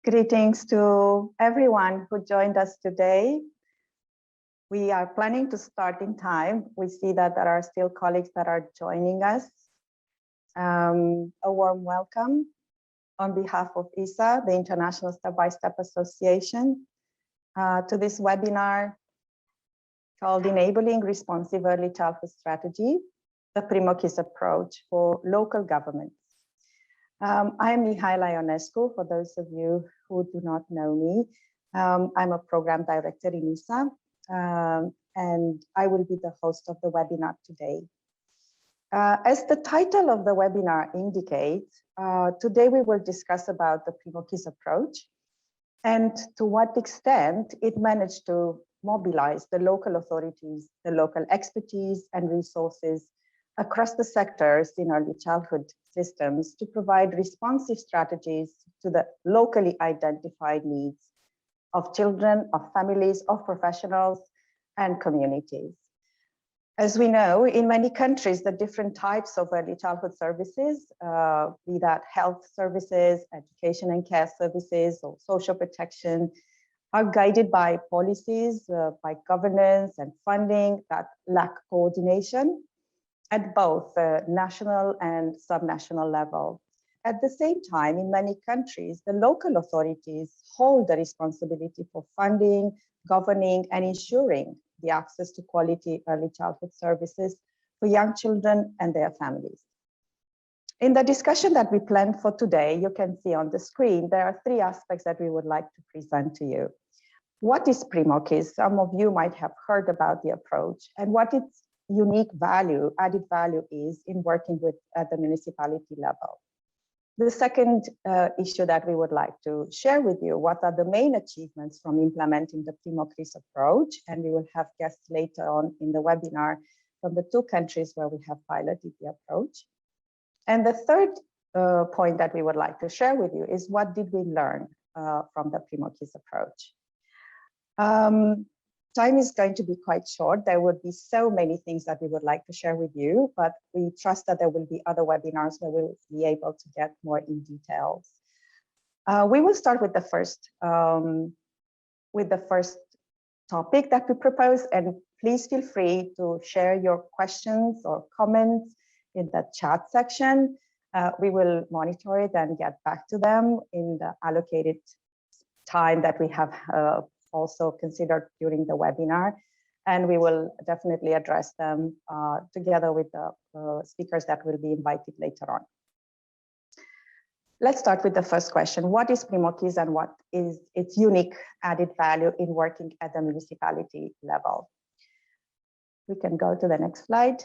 Greetings to everyone who joined us today. We are planning to start in time. We see that there are still colleagues that are joining us. A warm welcome on behalf of ISA, the International Step-by-Step Association, to this webinar called Enabling Responsive Early Childhood Strategy, the Primokiz Approach for Local Governments. I am Mihaela Ionescu, for those of you who do not know me. I'm a program director in ISA, and I will be the host of the webinar today. As the title of the webinar indicates, today we will discuss about the Primokiz approach and to what extent it managed to mobilize the local authorities, the local expertise and resources across the sectors in early childhood systems to provide responsive strategies to the locally identified needs of children, of families, of professionals, and communities. As we know, in many countries, the different types of early childhood services, be that health services, education and care services, or social protection, are guided by policies, by governance and funding that lack coordination at both the national and subnational level. At the same time, in many countries, the local authorities hold the responsibility for funding, governing, and ensuring the access to quality early childhood services for young children and their families. In the discussion that we planned for today, you can see on the screen, there are three aspects that we would like to present to you. What is Primokiz? Some of you might have heard about the approach and what its unique value, added value is in working with at the municipality level. The second issue that we would like to share with you, what are the main achievements from implementing the Primokiz approach? And we will have guests later on in the webinar from the two countries where we have piloted the approach. And the third point that we would like to share with you is what did we learn from the Primokiz approach? Time is going to be quite short. There would be so many things that we would like to share with you, but we trust that there will be other webinars where we'll be able to get more in details. We will start with the first topic that we propose, and please feel free to share your questions or comments in the chat section. We will monitor it and get back to them in the allocated time that we have also considered during the webinar, and we will definitely address them together with the speakers that will be invited later on. Let's start with the first question. What is Primokiz and what is its unique added value in working at the municipality level? We can go to the next slide.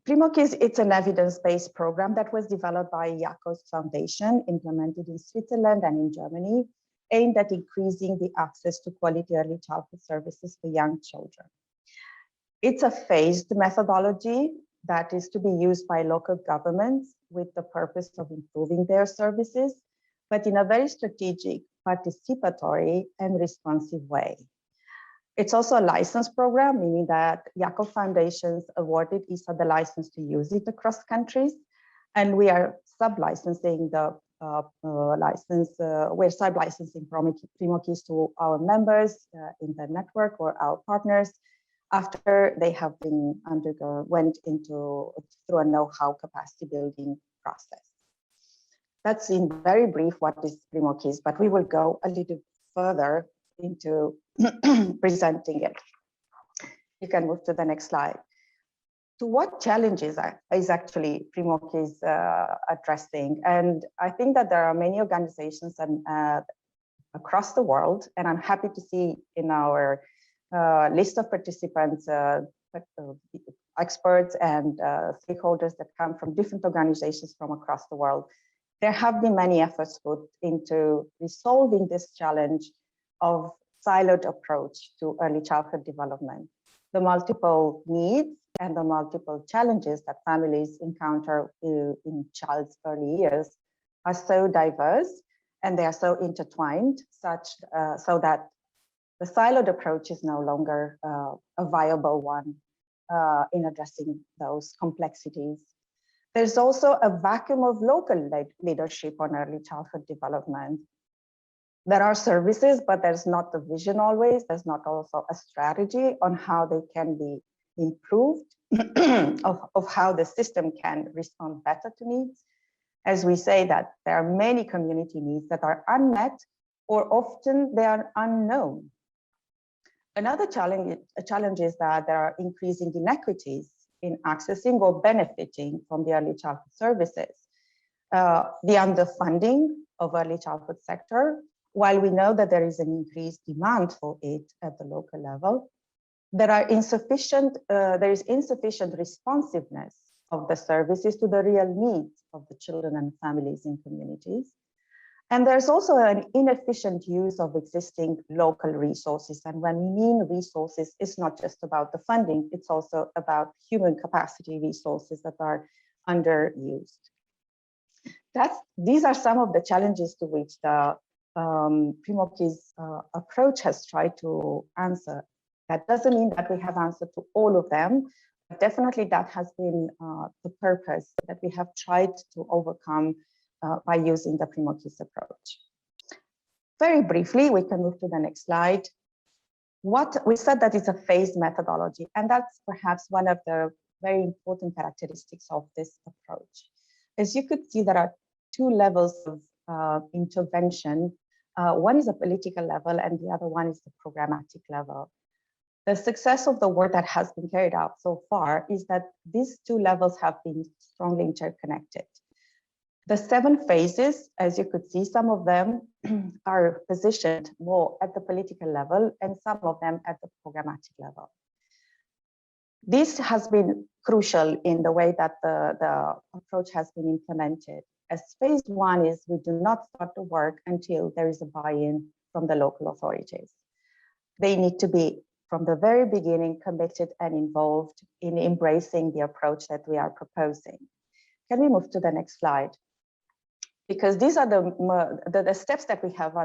Primokiz, it's an evidence-based program that was developed by Jakob's Foundation, implemented in Switzerland and in Germany, aimed at increasing the access to quality early childhood services for young children. It's a phased methodology that is to be used by local governments with the purpose of improving their services, but in a very strategic, participatory, and responsive way. It's also a license program, meaning that Jakob Foundations awarded ISA the license to use it across countries, and we are sub-licensing the we're sub-licensing Primokiz to our members in the network or our partners after they have been went through a know-how capacity building process. That's in very brief what is Primokiz, but we will go a little further into presenting it. You can move to the next slide. To what challenges is actually Primokiz addressing? And I think that there are many organizations across the world, and I'm happy to see in our list of participants, experts and stakeholders that come from different organizations from across the world. There have been many efforts put into resolving this challenge of siloed approach to early childhood development. The multiple needs and the multiple challenges that families encounter in child's early years are so diverse and they are so intertwined so that the siloed approach is no longer a viable one in addressing those complexities. There's also a vacuum of local leadership on early childhood development. There are services, but there's not the vision always. There's not also a strategy on how they can be improved, of how the system can respond better to needs. As we say that there are many community needs that are unmet, or often they are unknown. Another challenge is that there are increasing inequities in accessing or benefiting from the early childhood services. The underfunding of early childhood sector, while we know that there is an increased demand for it at the local level, there is insufficient responsiveness of the services to the real needs of the children and families in communities. And there's also an inefficient use of existing local resources. And when we mean resources, it's not just about the funding, it's also about human capacity resources that are underused. These are some of the challenges to which the Primokiz approach has tried to answer. That doesn't mean that we have answered to all of them, but definitely that has been the purpose that we have tried to overcome by using the Primokiz approach. Very briefly, we can move to the next slide. What we said that it's a phased methodology, and that's perhaps one of the very important characteristics of this approach. As you could see, there are two levels of intervention. One is a political level and the other one is the programmatic level. The success of the work that has been carried out so far is that these two levels have been strongly interconnected. The 7 phases, as you could see, some of them are positioned more at the political level and some of them at the programmatic level. This has been crucial in the way that the approach has been implemented. As phase 1 is, we do not start the work until there is a buy-in from the local authorities. They need to be, from the very beginning, committed and involved in embracing the approach that we are proposing. Can we move to the next slide? Because these are the steps that we have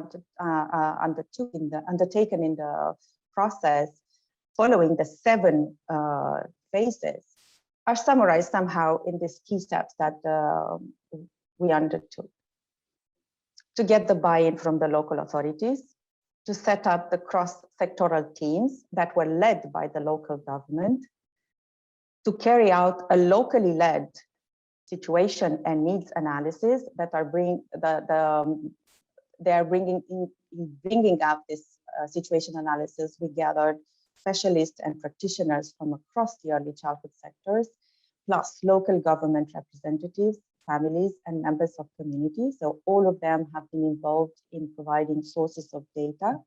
undertaken in the process following the 7 phases are summarized somehow in these key steps that we undertook. To get the buy-in from the local authorities, to set up the cross-sectoral teams that were led by the local government, to carry out a locally led situation and needs analysis that are bringing out this situation analysis. We gathered specialists and practitioners from across the early childhood sectors, plus local government representatives, families, and members of communities. So all of them have been involved in providing sources of data.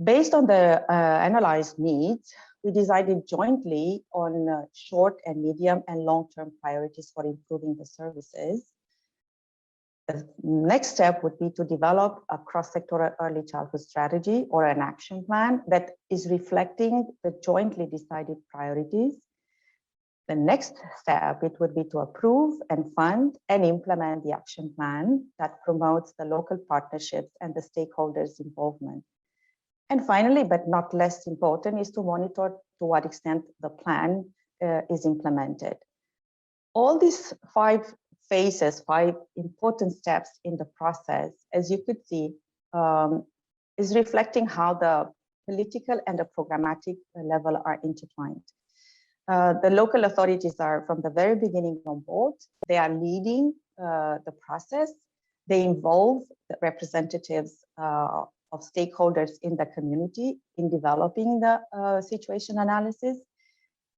Based on the analyzed needs, we decided jointly on short and medium and long-term priorities for improving the services. The next step would be to develop a cross-sectoral early childhood strategy or an action plan that is reflecting the jointly decided priorities. The next step, it would be to approve and fund and implement the action plan that promotes the local partnerships and the stakeholders' involvement. And finally, but not less important, is to monitor to what extent the plan is implemented. All these 5 phases, 5 important steps in the process, as you could see, is reflecting how the political and the programmatic level are intertwined. The local authorities are from the very beginning on board. They are leading the process. They involve the representatives of stakeholders in the community in developing the situation analysis.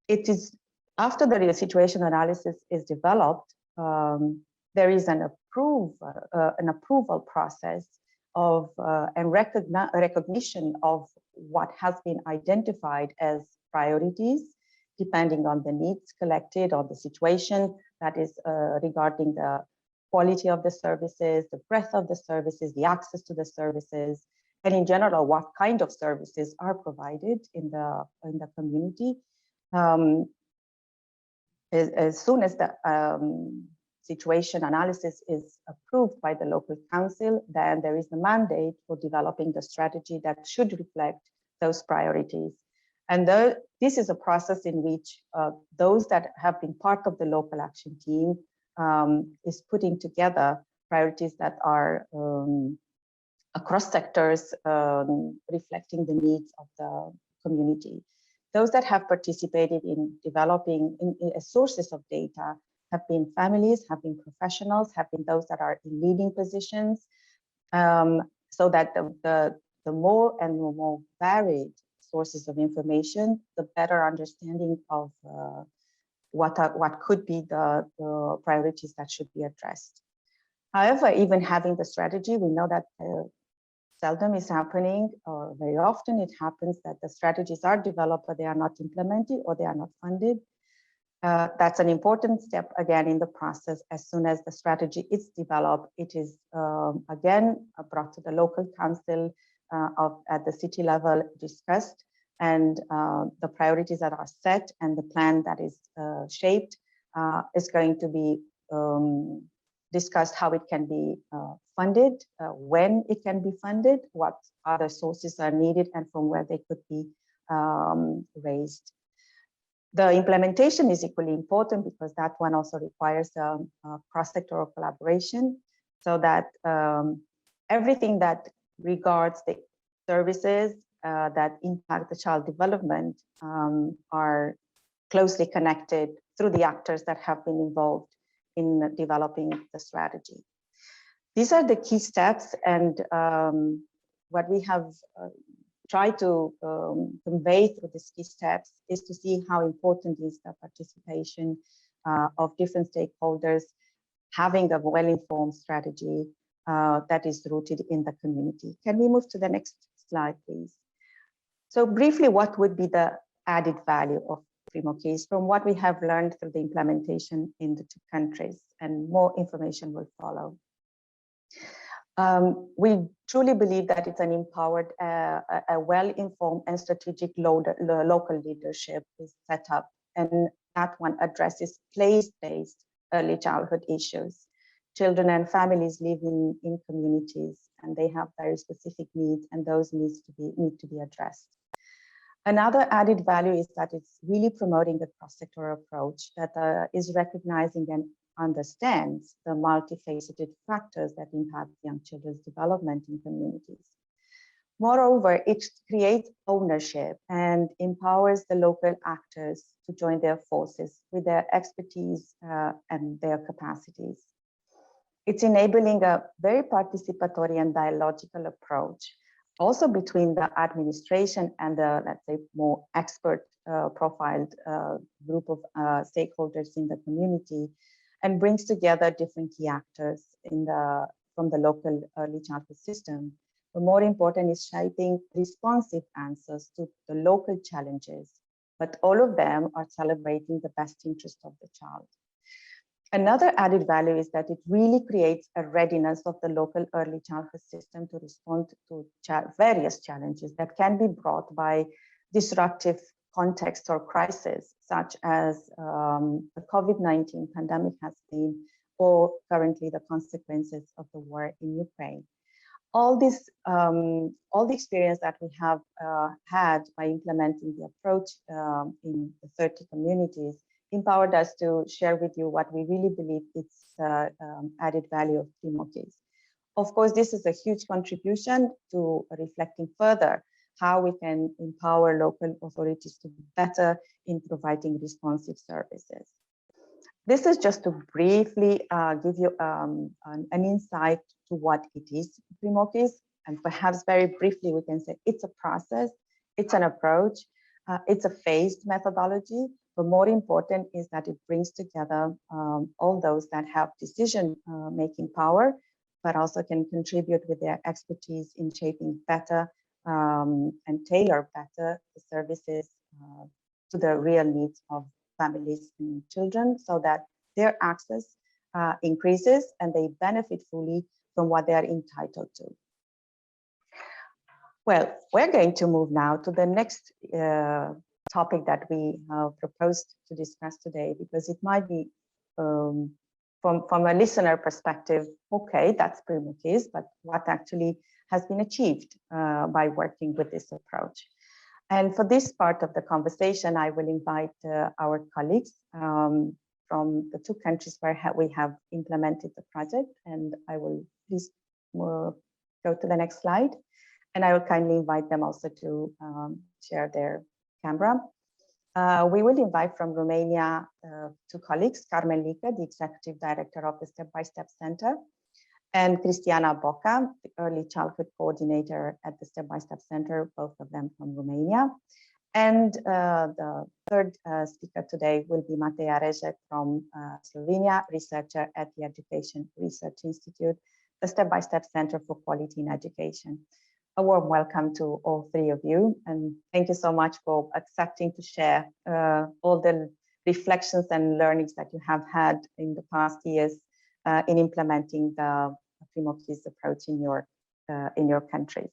It is after the situation analysis is developed, there is an approval process of and recognition of what has been identified as priorities, depending on the needs collected or the situation that is regarding the quality of the services, the breadth of the services, the access to the services, and in general, what kind of services are provided in the community. As soon as the situation analysis is approved by the local council, then there is the mandate for developing the strategy that should reflect those priorities. And this is a process in which those that have been part of the local action team is putting together priorities that are across sectors, reflecting the needs of the community. Those that have participated in developing sources of data have been families, have been professionals, have been those that are in leading positions, so that the more and more varied sources of information, the better understanding of what could be the priorities that should be addressed. However, even having the strategy, we know that seldom is happening, or very often it happens that the strategies are developed, but they are not implemented or they are not funded. That's an important step again in the process. As soon as the strategy is developed, it is again brought to the local council at the city level, discussed, and the priorities that are set and the plan that is shaped is going to be discussed, how it can be funded, when it can be funded, what other sources are needed, and from where they could be raised. The implementation is equally important because that one also requires cross-sectoral collaboration, so that everything that regards the services that impact the child development are closely connected through the actors that have been involved in developing the strategy. These are the key steps, and what we have tried to convey through these key steps is to see how important is the participation of different stakeholders, having a well-informed strategy that is rooted in the community. Can we move to the next slide, please? So briefly, what would be the added value of Primokiz from what we have learned through the implementation in the two countries, and more information will follow. We truly believe that it's an empowered, a well-informed and strategic local leadership is set up, and that one addresses place-based early childhood issues. Children and families live in communities, and they have very specific needs, and those needs need to be addressed. Another added value is that it's really promoting a cross-sectoral approach that is recognizing and understands the multifaceted factors that impact young children's development in communities. Moreover, it creates ownership and empowers the local actors to join their forces with their expertise and their capacities. It's enabling a very participatory and dialogical approach, also between the administration and the, let's say, more expert profiled group of stakeholders in the community, and brings together different key actors from the local early childhood system. But more important is shaping responsive answers to the local challenges, but all of them are celebrating the best interest of the child. Another added value is that it really creates a readiness of the local early childhood system to respond to various challenges that can be brought by disruptive contexts or crises, such as the COVID-19 pandemic has been, or currently the consequences of the war in Ukraine. All the experience that we have had by implementing the approach in the 30 communities empowered us to share with you what we really believe is the added value of Primokiz. Of course, this is a huge contribution to reflecting further how we can empower local authorities to be better in providing responsive services. This is just to briefly give you an insight to what it is, Primokiz, and perhaps very briefly we can say it's a process, it's an approach, it's a phased methodology, but more important is that it brings together all those that have decision-making power, but also can contribute with their expertise in shaping better and tailor better the services to the real needs of families and children, so that their access increases and they benefit fully from what they are entitled to. Well, we're going to move now to the next topic that we proposed to discuss today, because it might be from a listener perspective, okay, that's Primokiz, but what actually has been achieved by working with this approach. And for this part of the conversation, I will invite our colleagues from the two countries where we have implemented the project. And I will please go to the next slide. And I will kindly invite them also to share their camera. We will invite from Romania two colleagues, Carmen Lică, the Executive Director of the Step-by-Step Center, and Cristiana Boca, the Early Childhood Coordinator at the Step-by-Step Center, both of them from Romania. And the third speaker today will be Mateja Rezek from Slovenia, researcher at the Education Research Institute, the Step-by-Step Center for Quality in Education. A warm welcome to all three of you, and thank you so much for accepting to share all the reflections and learnings that you have had in the past years in implementing the Primokiz approach in your countries.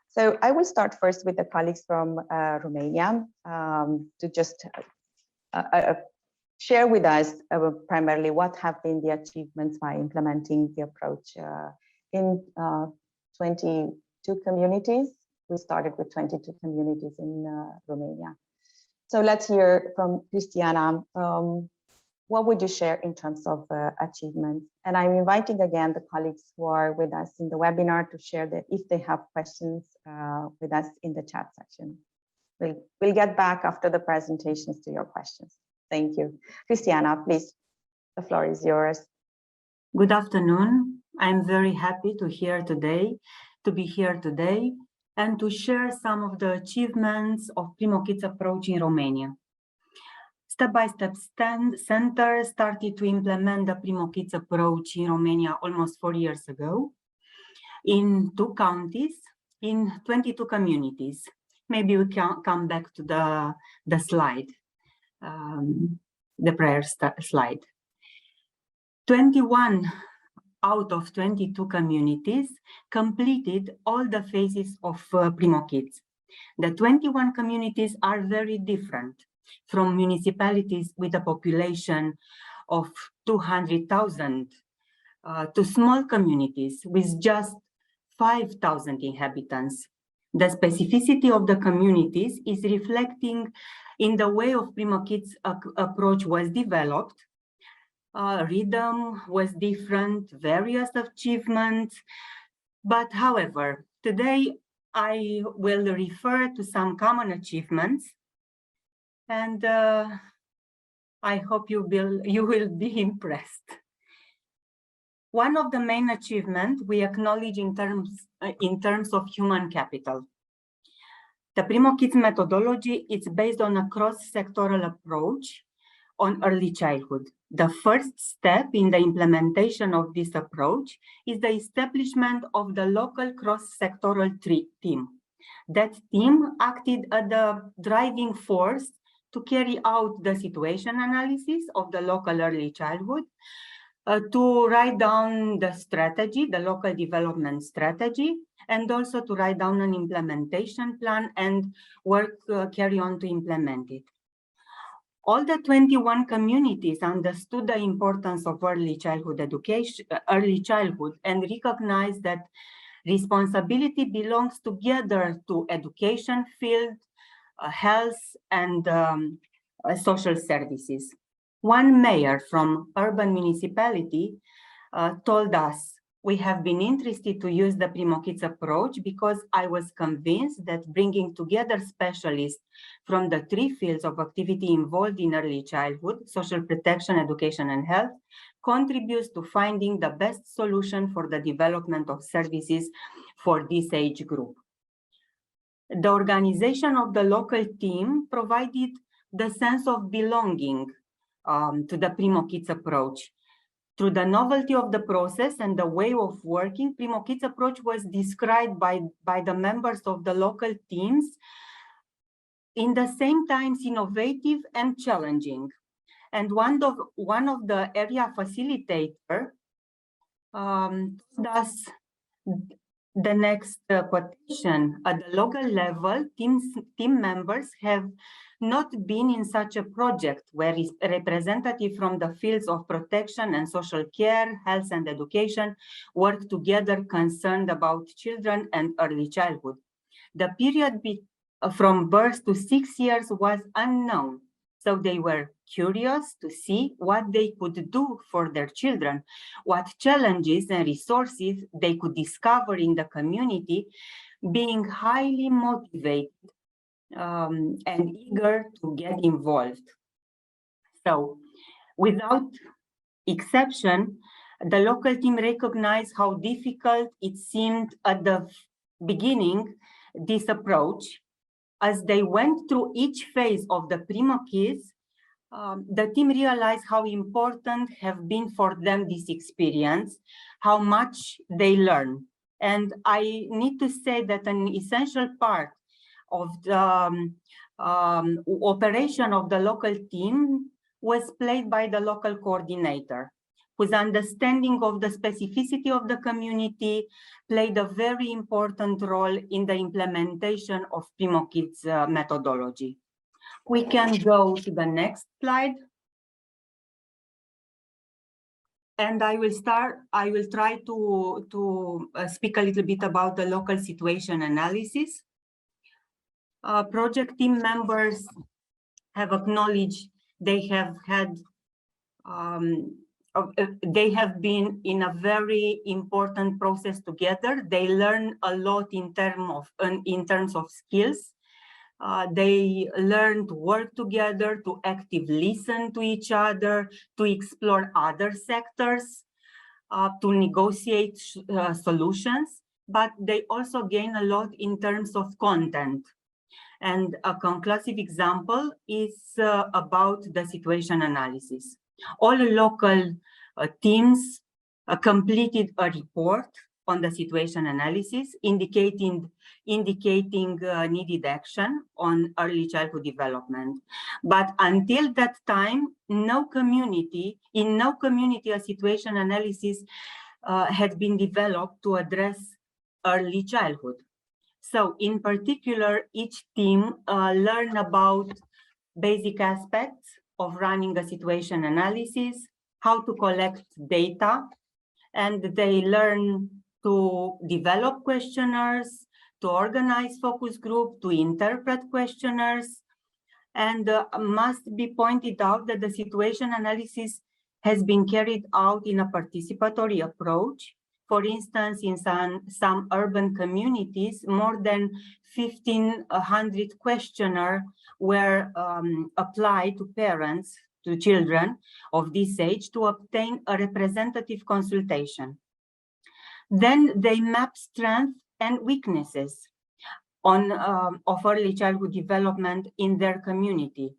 So I will start first with the colleagues from Romania to just share with us primarily what have been the achievements by implementing the approach in 22 communities. We started with 22 communities in Romania. So let's hear from Cristiana. What would you share in terms of achievements? And I'm inviting again the colleagues who are with us in the webinar to share that if they have questions with us in the chat section. We'll get back after the presentations to your questions. Thank you. Cristiana, please, the floor is yours. Good afternoon. I'm very happy to be here today and to share some of the achievements of Primokiz Approach in Romania. Step-by-Step Center started to implement the Primokiz Approach in Romania almost 4 years ago in 2 counties, in 22 communities. Maybe we can come back to the slide, the prior slide. 21 out of 22 communities completed all the phases of Primokiz. The 21 communities are very different from municipalities with a population of 200,000 to small communities with just 5,000 inhabitants. The specificity of the communities is reflecting in the way of Primokiz approach was developed. Rhythm was different, various achievements, but however, today I will refer to some common achievements, and I hope you will be impressed. One of the main achievements we acknowledge in terms of human capital. The Primokiz methodology is based on a cross-sectoral approach on early childhood. The first step in the implementation of this approach is the establishment of the local cross-sectoral team. That team acted as the driving force to carry out the situation analysis of the local early childhood, to write down the strategy, the local development strategy, and also to write down an implementation plan and carry on to implement it. All the 21 communities understood the importance of early childhood education, and recognized that responsibility belongs together to education field, health, and social services. One mayor from urban municipality told us, "We have been interested to use the Primokiz approach because I was convinced that bringing together specialists from the 3 fields of activity involved in early childhood, social protection, education, and health, contributes to finding the best solution for the development of services for this age group." The organization of the local team provided the sense of belonging to the Primokiz approach. Through the novelty of the process and the way of working, Primokiz approach was described by the members of the local teams in the same times innovative and challenging. And one of the area facilitator thus the next quotation: "At the local level, team members have not been in such a project where representatives from the fields of protection and social care, health and education work together concerned about children and early childhood. The period from birth to 6 years was unknown. So they were curious to see what they could do for their children, what challenges and resources they could discover in the community, being highly motivated and eager to get involved. So without exception, the local team recognized how difficult it seemed at the beginning, this approach. As they went through each phase of the Primokiz, the team realized how important have been for them this experience, how much they learn. And I need to say that an essential part of the operation of the local team was played by the local coordinator, whose understanding of the specificity of the community played a very important role in the implementation of Primokiz methodology. We can go to the next slide. And I will try to speak a little bit about the local situation analysis. Project team members have acknowledged they have been in a very important process together. They learn a lot in terms of skills. They learn to work together, to actively listen to each other, to explore other sectors, to negotiate solutions, but they also gain a lot in terms of content. And a conclusive example is about the situation analysis. All local teams completed a report on the situation analysis, indicating needed action on early childhood development. But until that time, in no community, a situation analysis had been developed to address early childhood. So in particular, each team learned about basic aspects of running a situation analysis, how to collect data, and they learn to develop questionnaires, to organize focus group, to interpret questionnaires. And must be pointed out that the situation analysis has been carried out in a participatory approach. For instance, in some urban communities, more than 1,500 questionnaires were applied to parents, to children of this age, to obtain a representative consultation. Then they map strengths and weaknesses of early childhood development in their community.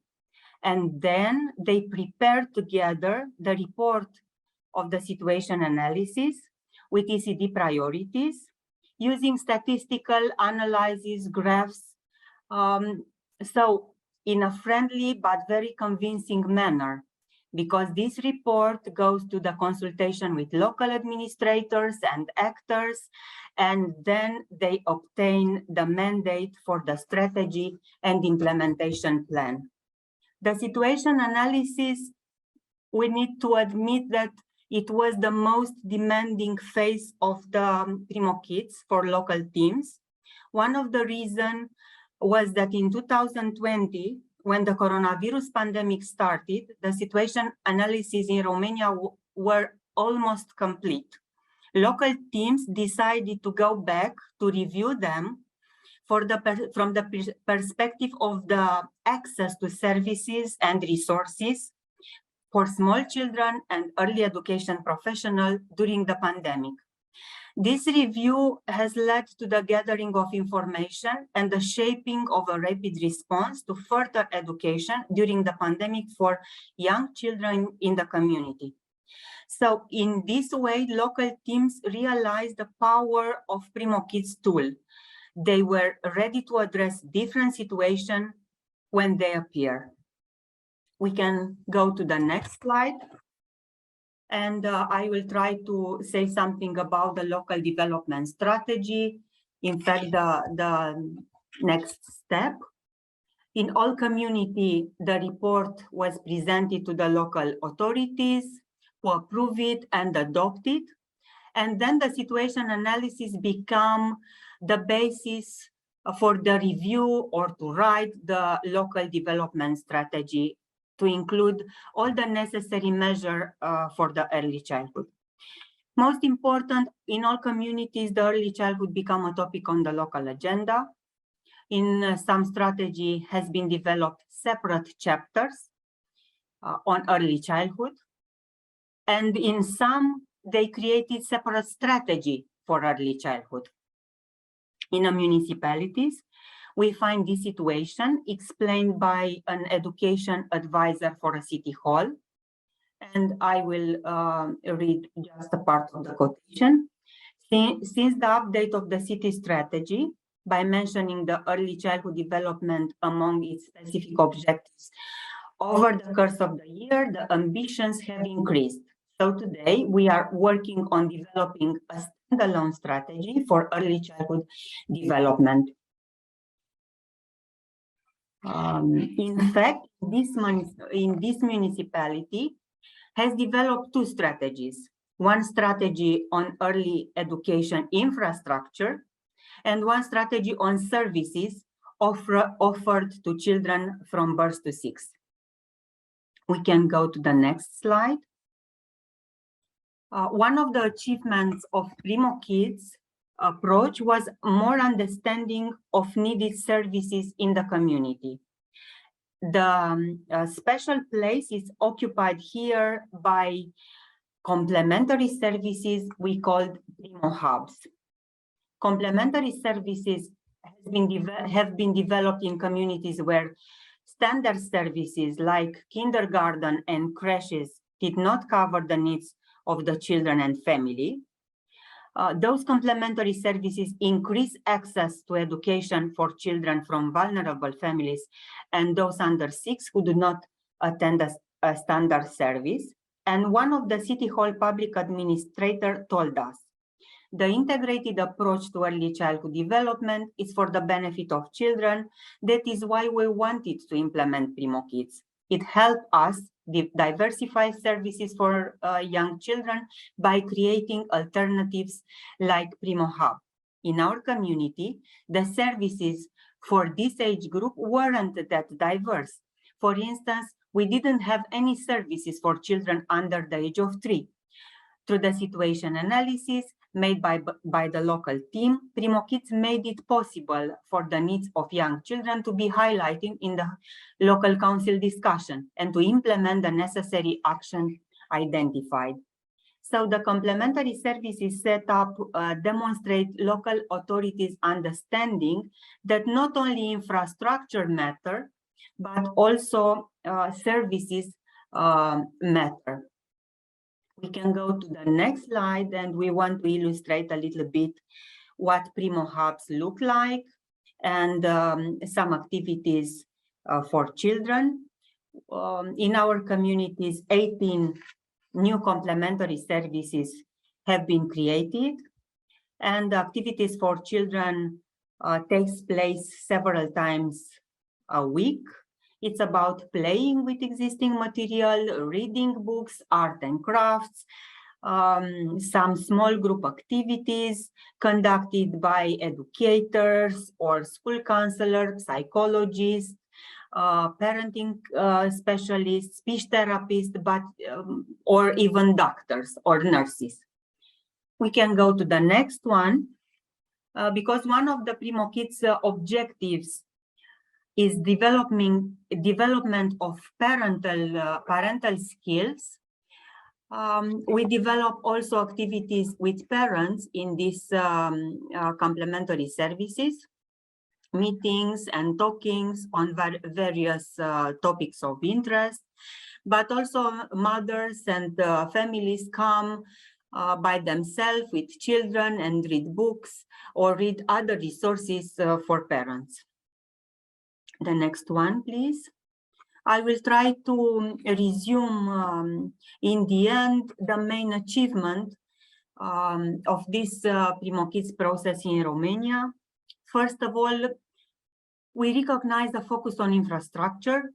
And then they prepare together the report of the situation analysis with ECD priorities, using statistical analysis, graphs, so in a friendly but very convincing manner, because this report goes to the consultation with local administrators and actors, and then they obtain the mandate for the strategy and implementation plan. The situation analysis, we need to admit that it was the most demanding phase of the Primokiz for local teams. One of the reasons was that in 2020, when the coronavirus pandemic started, the situation analysis in Romania were almost complete. Local teams decided to go back to review them from the perspective of the access to services and resources for small children and early education professionals during the pandemic. This review has led to the gathering of information and the shaping of a rapid response to further education during the pandemic for young children in the community. So in this way, local teams realized the power of Primokiz tool. They were ready to address different situations when they appear. We can go to the next slide. And I will try to say something about the local development strategy. In fact, the next step. In all community, the report was presented to the local authorities who approve it and adopt it. And then the situation analysis become the basis for the review or to write the local development strategy to include all the necessary measures for the early childhood. Most important, in all communities, the early childhood become a topic on the local agenda. In some strategy has been developed separate chapters on early childhood. And in some, they created separate strategy for early childhood. In the municipalities, we find this situation explained by an education advisor for a city hall. And I will read just a part of the quotation. Since the update of the city strategy, by mentioning the early childhood development among its specific objectives, over the course of the year, the ambitions have increased. So today we are working on developing a standalone strategy for early childhood development. In fact, in this municipality has developed two strategies. One strategy on early education infrastructure and one strategy on services offered to children from birth to 6. We can go to the next slide. One of the achievements of Primokiz Approach was more understanding of needed services in the community. The special place is occupied here by complementary services we called Primo Hubs. Complementary services have been developed in communities where standard services like kindergarten and creches did not cover the needs of the children and family. Those complementary services increase access to education for children from vulnerable families and those under 6 who do not attend a standard service. And one of the City Hall public administrator told us, the integrated approach to early childhood development is for the benefit of children. That is why we wanted to implement Primokiz. It helped us diversify services for young children by creating alternatives like Primo Hub. In our community, the services for this age group weren't that diverse. For instance, we didn't have any services for children under the age of 3. Through the situation analysis made by the local team, Primokiz made it possible for the needs of young children to be highlighted in the local council discussion and to implement the necessary action identified. So the complementary services set up demonstrate local authorities' understanding that not only infrastructure matter, but also services matter. We can go to the next slide, and we want to illustrate a little bit what Primo Hubs look like and some activities for children. In our communities, 18 new complementary services have been created, and activities for children takes place several times a week. It's about playing with existing material, reading books, art and crafts, some small group activities conducted by educators or school counselors, psychologists, parenting specialists, speech therapists, or even doctors or nurses. We can go to the next one, because one of the Primokiz objectives is development of parental skills. We develop also activities with parents in these complementary services, meetings and talkings on various topics of interest, but also mothers and families come by themselves with children and read books or read other resources for parents. The next one, please. I will try to resume in the end the main achievement of this Primokiz process in Romania. First of all, we recognize the focus on infrastructure,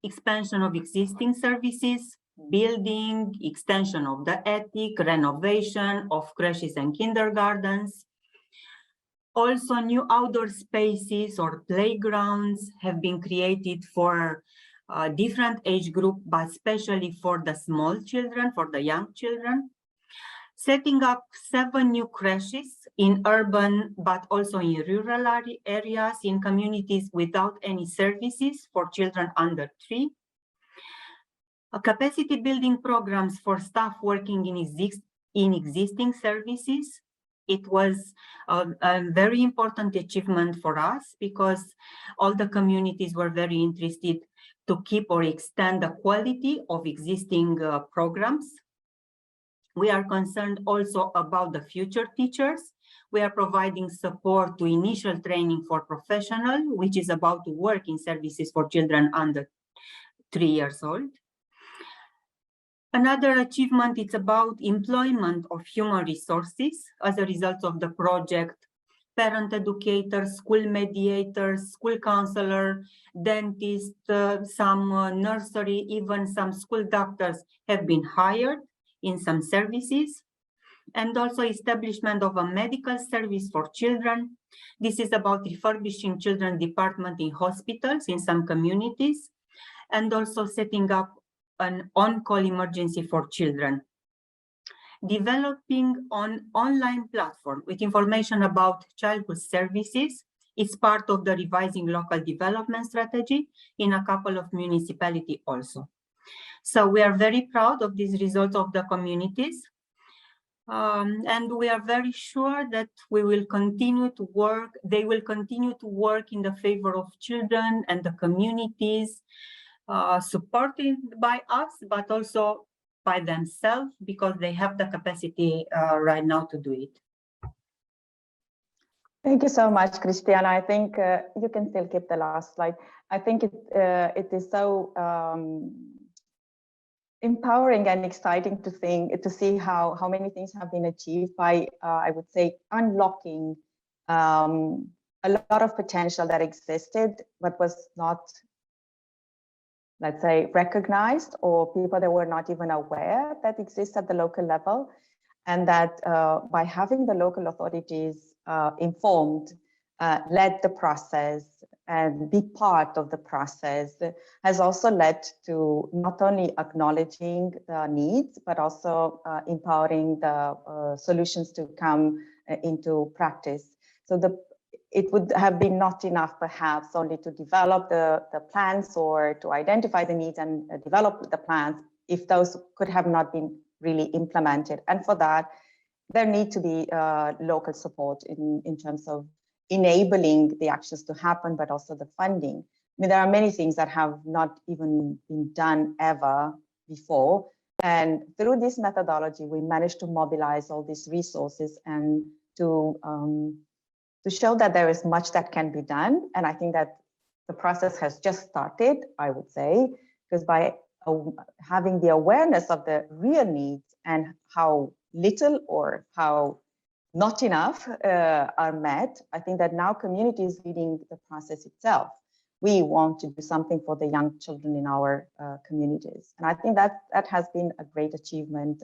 expansion of existing services, building, extension of the attic, renovation of creches and kindergartens. Also, new outdoor spaces or playgrounds have been created for different age group, but especially for the small children, for the young children. Setting up 7 new creches in urban, but also in rural areas, in communities without any services for children under 3. Capacity building programs for staff working in existing services. It was a very important achievement for us because all the communities were very interested to keep or extend the quality of existing programs. We are concerned also about the future teachers. We are providing support to initial training for professionals, which is about to work in services for children under 3 years old. Another achievement is about employment of human resources as a result of the project. Parent educators, school mediators, school counselor, dentists, some nursery, even some school doctors have been hired in some services. And also establishment of a medical service for children. This is about refurbishing children's department in hospitals in some communities, and also setting up an on-call emergency for children. Developing an online platform with information about childhood services is part of the revising local development strategy in a couple of municipalities also. So we are very proud of these results of the communities. And we are very sure that we will continue to work, they will continue to work in the favor of children and the communities, supported by us, but also by themselves, because they have the capacity right now to do it. Thank you so much, Christiana. I think you can still keep the last slide. I think it is so empowering and exciting to see how many things have been achieved by, I would say, unlocking a lot of potential that existed, but was not, let's say, recognized, or people that were not even aware that exists at the local level. And that by having the local authorities informed, led the process and be part of the process has also led to not only acknowledging the needs, but also empowering the solutions to come into practice. So it would have been not enough perhaps only to develop the plans or to identify the needs and develop the plans if those could have not been really implemented. And for that, there need to be local support in terms of enabling the actions to happen, but also the funding. I mean, there are many things that have not even been done ever before. And through this methodology, we managed to mobilize all these resources and to show that there is much that can be done. And I think that the process has just started, I would say, because by having the awareness of the real needs and how little or how not enough are met, I think that now community is leading the process itself. We want to do something for the young children in our communities. And I think that has been a great achievement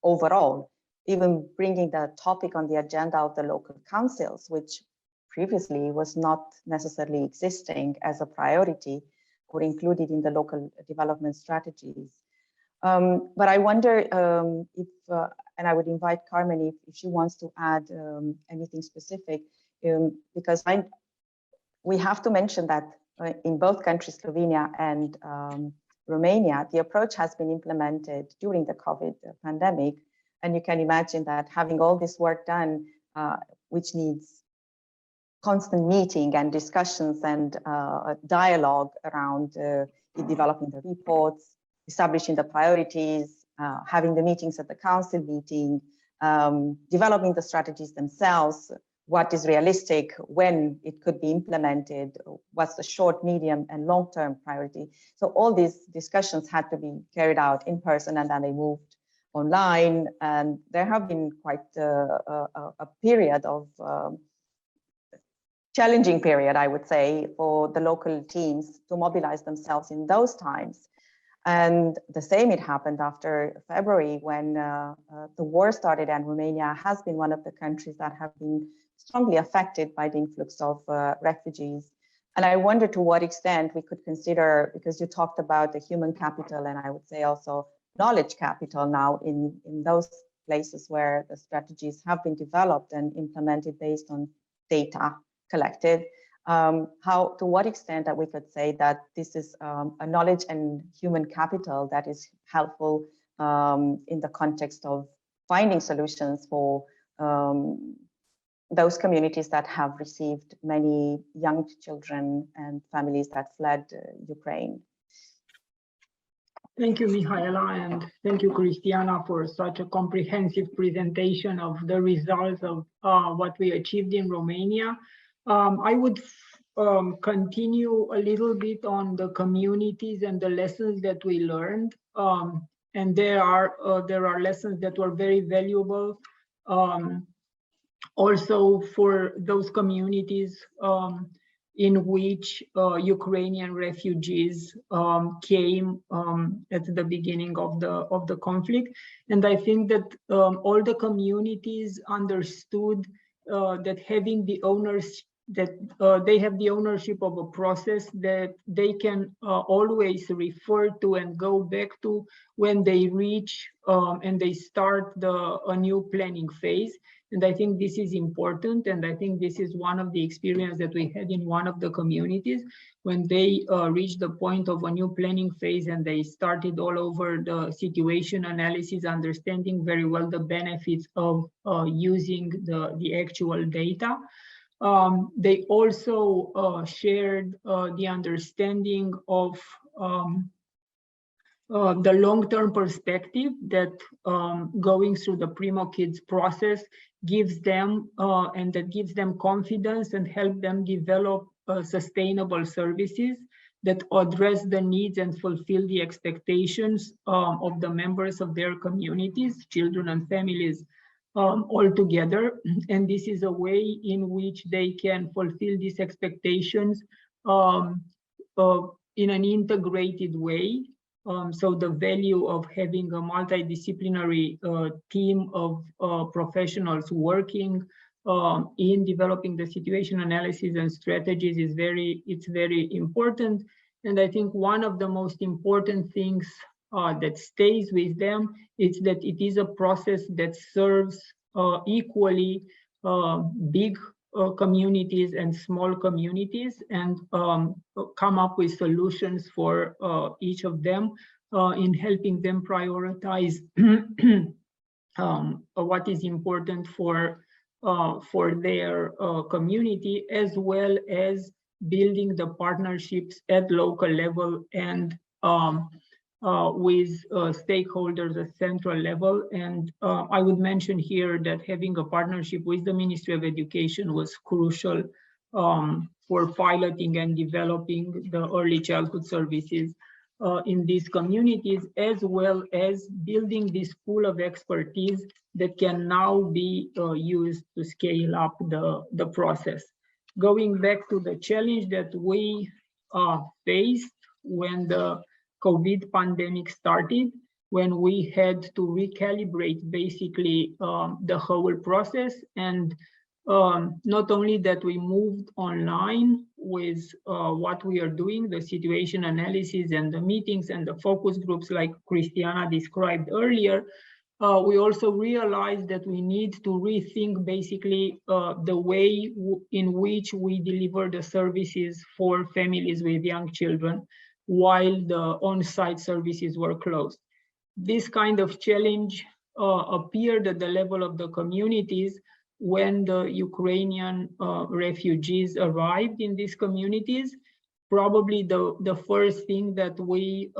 overall, even bringing the topic on the agenda of the local councils, which previously was not necessarily existing as a priority or included in the local development strategies. But I wonder if, and I would invite Carmen if she wants to add anything specific, because we have to mention that in both countries, Slovenia and Romania, the approach has been implemented during the COVID pandemic. And you can imagine that having all this work done, which needs constant meeting and discussions and dialogue around developing the reports, establishing the priorities, having the meetings at the council meeting, developing the strategies themselves, what is realistic, when it could be implemented, what's the short, medium, and long-term priority. So all these discussions had to be carried out in person, and then they moved online. And there have been quite a period of challenging period, I would say, for the local teams to mobilize themselves in those times. And the same, it happened after February when the war started, and Romania has been one of the countries that have been strongly affected by the influx of refugees. And I wonder to what extent we could consider, because you talked about the human capital, and I would say also knowledge capital now in those places where the strategies have been developed and implemented based on data collected. To what extent that we could say that this is a knowledge and human capital that is helpful in the context of finding solutions for those communities that have received many young children and families that fled Ukraine. Thank you, Mihaela, and thank you, Christiana, for such a comprehensive presentation of the results of what we achieved in Romania. I would continue a little bit on the communities and the lessons that we learned. And there are lessons that were very valuable also for those communities in which Ukrainian refugees came at the beginning of the conflict. And I think that all the communities understood that having the owners, that they have the ownership of a process that they can always refer to and go back to when they reach and they start a new planning phase. And I think this is important. And I think this is one of the experience that we had in one of the communities when they reached the point of a new planning phase and they started all over the situation analysis, understanding very well the benefits of using the actual data. They also shared the understanding of the long-term perspective that going through the Primokiz process gives them, and that gives them confidence and help them develop sustainable services that address the needs and fulfill the expectations of the members of their communities, children and families all together. And this is a way in which they can fulfill these expectations in an integrated way. So the value of having a multidisciplinary team of professionals working in developing the situation analysis and strategies is very important. And I think one of the most important things that stays with them is that it is a process that serves equally big communities and small communities, and come up with solutions for each of them in helping them prioritize what is important for their community, as well as building the partnerships at local level and with stakeholders at central level. And I would mention here that having a partnership with the Ministry of Education was crucial for piloting and developing the early childhood services in these communities, as well as building this pool of expertise that can now be used to scale up the process. Going back to the challenge that we faced when the COVID pandemic started, when we had to recalibrate basically the whole process. And not only that we moved online with what we are doing, the situation analysis and the meetings and the focus groups like Christiana described earlier, we also realized that we need to rethink basically the way in which we deliver the services for families with young children while the on-site services were closed. This kind of challenge appeared at the level of the communities when the Ukrainian refugees arrived in these communities. Probably the first thing that we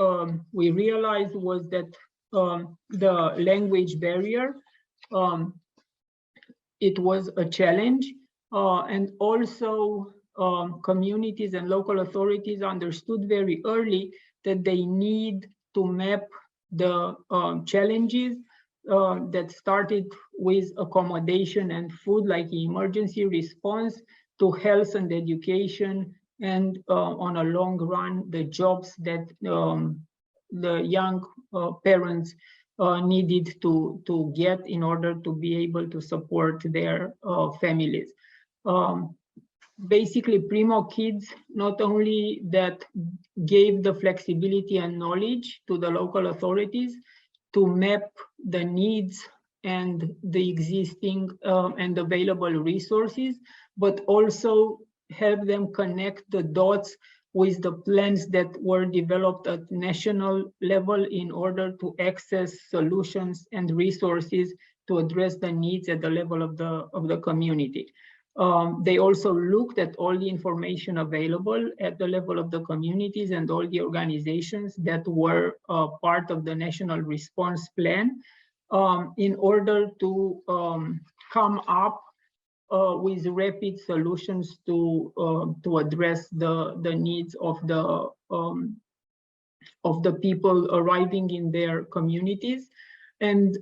realized was that the language barrier, it was a challenge, and also communities and local authorities understood very early that they need to map the challenges that started with accommodation and food, like the emergency response, to health and education, and on a long run, the jobs that the young parents needed to get in order to be able to support their families. Basically, Primokiz not only that gave the flexibility and knowledge to the local authorities to map the needs and the existing and available resources, but also help them connect the dots with the plans that were developed at national level in order to access solutions and resources to address the needs at the level of the community. They also looked at all the information available at the level of the communities and all the organizations that were part of the national response plan in order to come up with rapid solutions to address the needs of the people arriving in their communities. And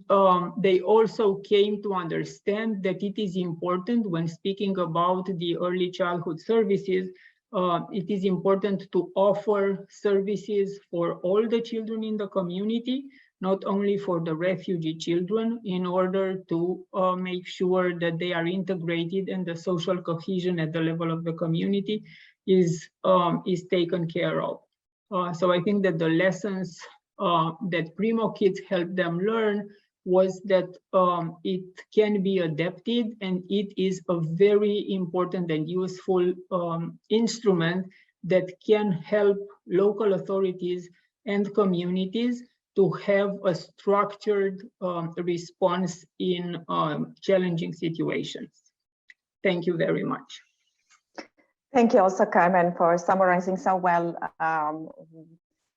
they also came to understand that it is important when speaking about the early childhood services, it is important to offer services for all the children in the community, not only for the refugee children, in order to make sure that they are integrated and the social cohesion at the level of the community is taken care of. So I think that the lessons that Primokiz helped them learn was that it can be adapted, and it is a very important and useful instrument that can help local authorities and communities to have a structured response in challenging situations. Thank you very much. Thank you also, Carmen, for summarizing so well,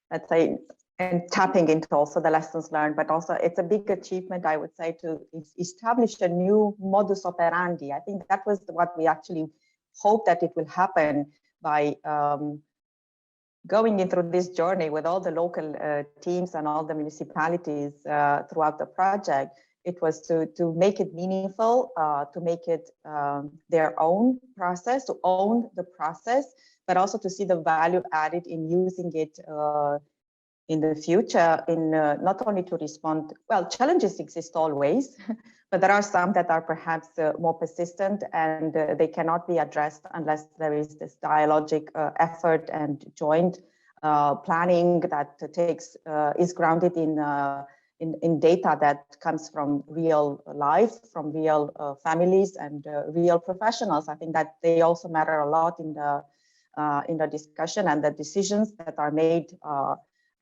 let's say, and tapping into also the lessons learned, but also it's a big achievement, I would say, to establish a new modus operandi. I think that was what we actually hope that it will happen by going in through this journey with all the local teams and all the municipalities throughout the project. It was to make it meaningful, to make it their own process, to own the process, but also to see the value added in using it in the future, in not only to respond, well, challenges exist always, but there are some that are perhaps more persistent, and they cannot be addressed unless there is this dialogic effort and joint planning that is grounded in data that comes from real life, from real families and real professionals. I think that they also matter a lot in the discussion, and the decisions that are made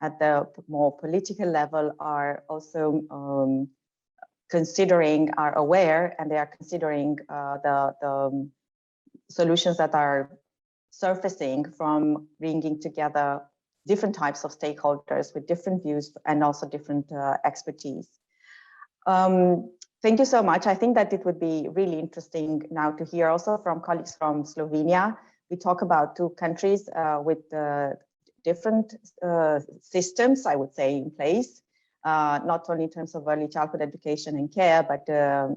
at the more political level are also are aware, and they are considering the solutions that are surfacing from bringing together different types of stakeholders with different views and also different expertise. Thank you so much. I think that it would be really interesting now to hear also from colleagues from Slovenia. We talk about two countries with different systems, I would say, in place, not only in terms of early childhood education and care, but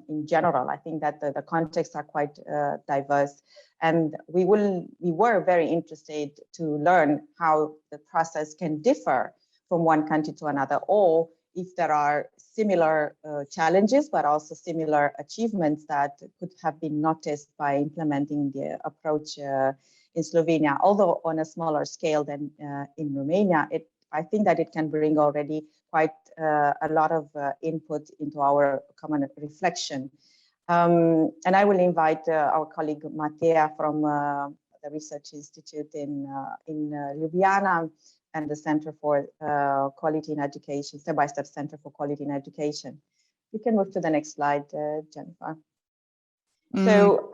in general. I think that the contexts are quite diverse, and we were very interested to learn how the process can differ from one country to another, or if there are similar challenges, but also similar achievements that could have been noticed by implementing the approach in Slovenia, although on a smaller scale than in Romania. I think that it can bring already quite a lot of input into our common reflection. And I will invite our colleague Matea from the Research Institute in Ljubljana and the Center for Quality in Education, Step-by-Step Center for Quality in Education. You can move to the next slide, Jennifer. So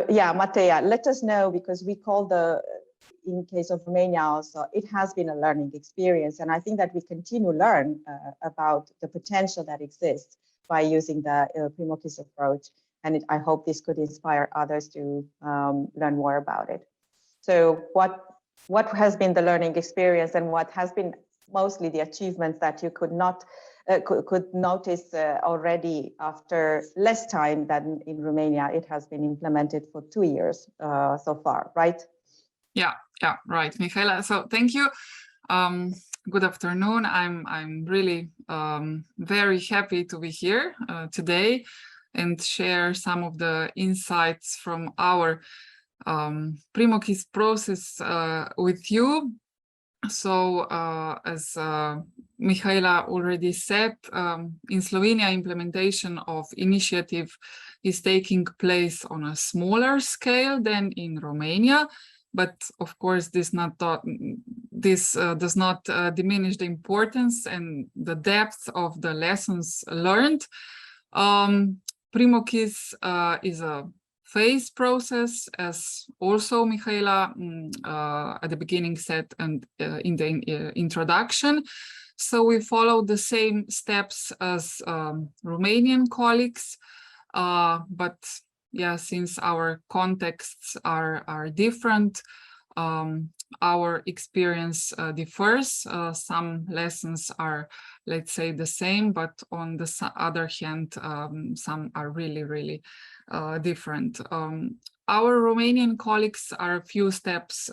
yeah, Matea, let us know, because we call in case of Romania also, it has been a learning experience. And I think that we continue to learn about the potential that exists by using the Primokiz approach. And I hope this could inspire others to learn more about it. So what has been the learning experience, and what has been mostly the achievements that you could notice already after less time than in Romania? It has been implemented for 2 years so far, right? Yeah, right, Michaela. So thank you. Good afternoon. I'm really very happy to be here today and share some of the insights from our Primokiz process with you. So as Mihaela already said, in Slovenia, implementation of initiative is taking place on a smaller scale than in Romania. But of course, this does not diminish the importance and the depth of the lessons learned. Primokiz is a phase process, as also Mihaela at the beginning said and in the introduction. So we follow the same steps as Romanian colleagues, but yeah, since our contexts are different, our experience differs. Some lessons are, let's say, the same, but on the other hand, some are really different. Our Romanian colleagues are a few steps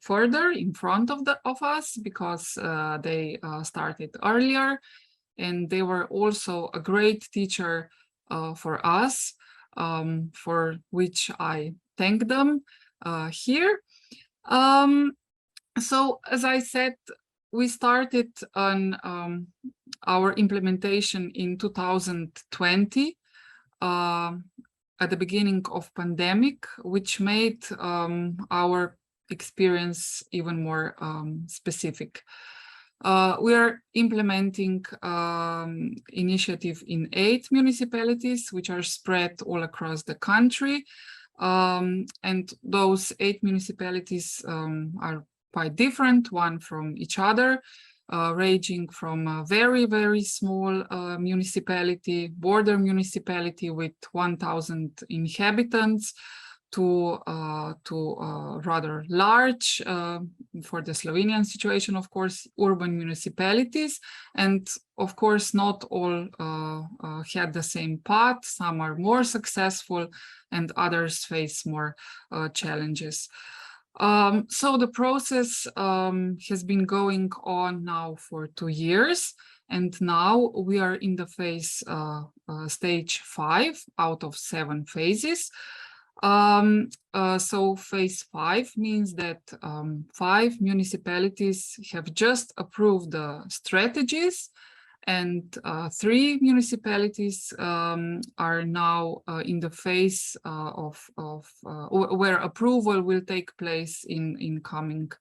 further in front of us because they started earlier, and they were also a great teacher for us, for which I thank them here. So as I said, we started on our implementation in 2020 at the beginning of pandemic, which made our experience even more specific. We are implementing initiative in 8 municipalities, which are spread all across the country. And those 8 municipalities are quite different, one from each other, ranging from a very small municipality, border municipality with 1,000 inhabitants, to rather large, for the Slovenian situation, of course, urban municipalities. And of course, not all had the same path. Some are more successful and others face more challenges. So the process has been going on now for 2 years, and now we are in the phase stage 5 out of 7 phases. So phase 5 means that 5 municipalities have just approved the strategies, and 3 municipalities are now in the phase where approval will take place in coming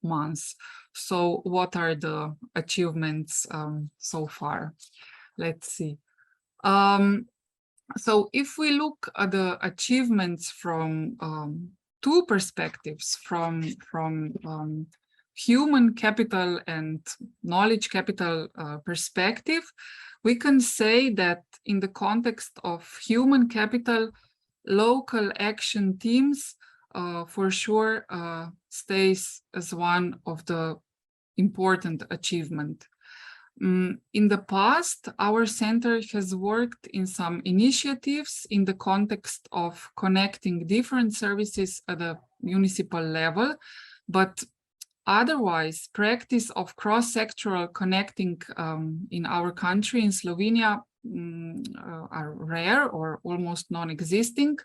months. So what are the achievements so far? Let's see. So if we look at the achievements from 2 perspectives, from human capital and knowledge capital perspective, we can say that in the context of human capital, local action teams for sure stays as one of the important achievement. In the past, our center has worked in some initiatives in the context of connecting different services at a municipal level, but otherwise, practice of cross-sectoral connecting in our country, in Slovenia, are rare or almost non-existing.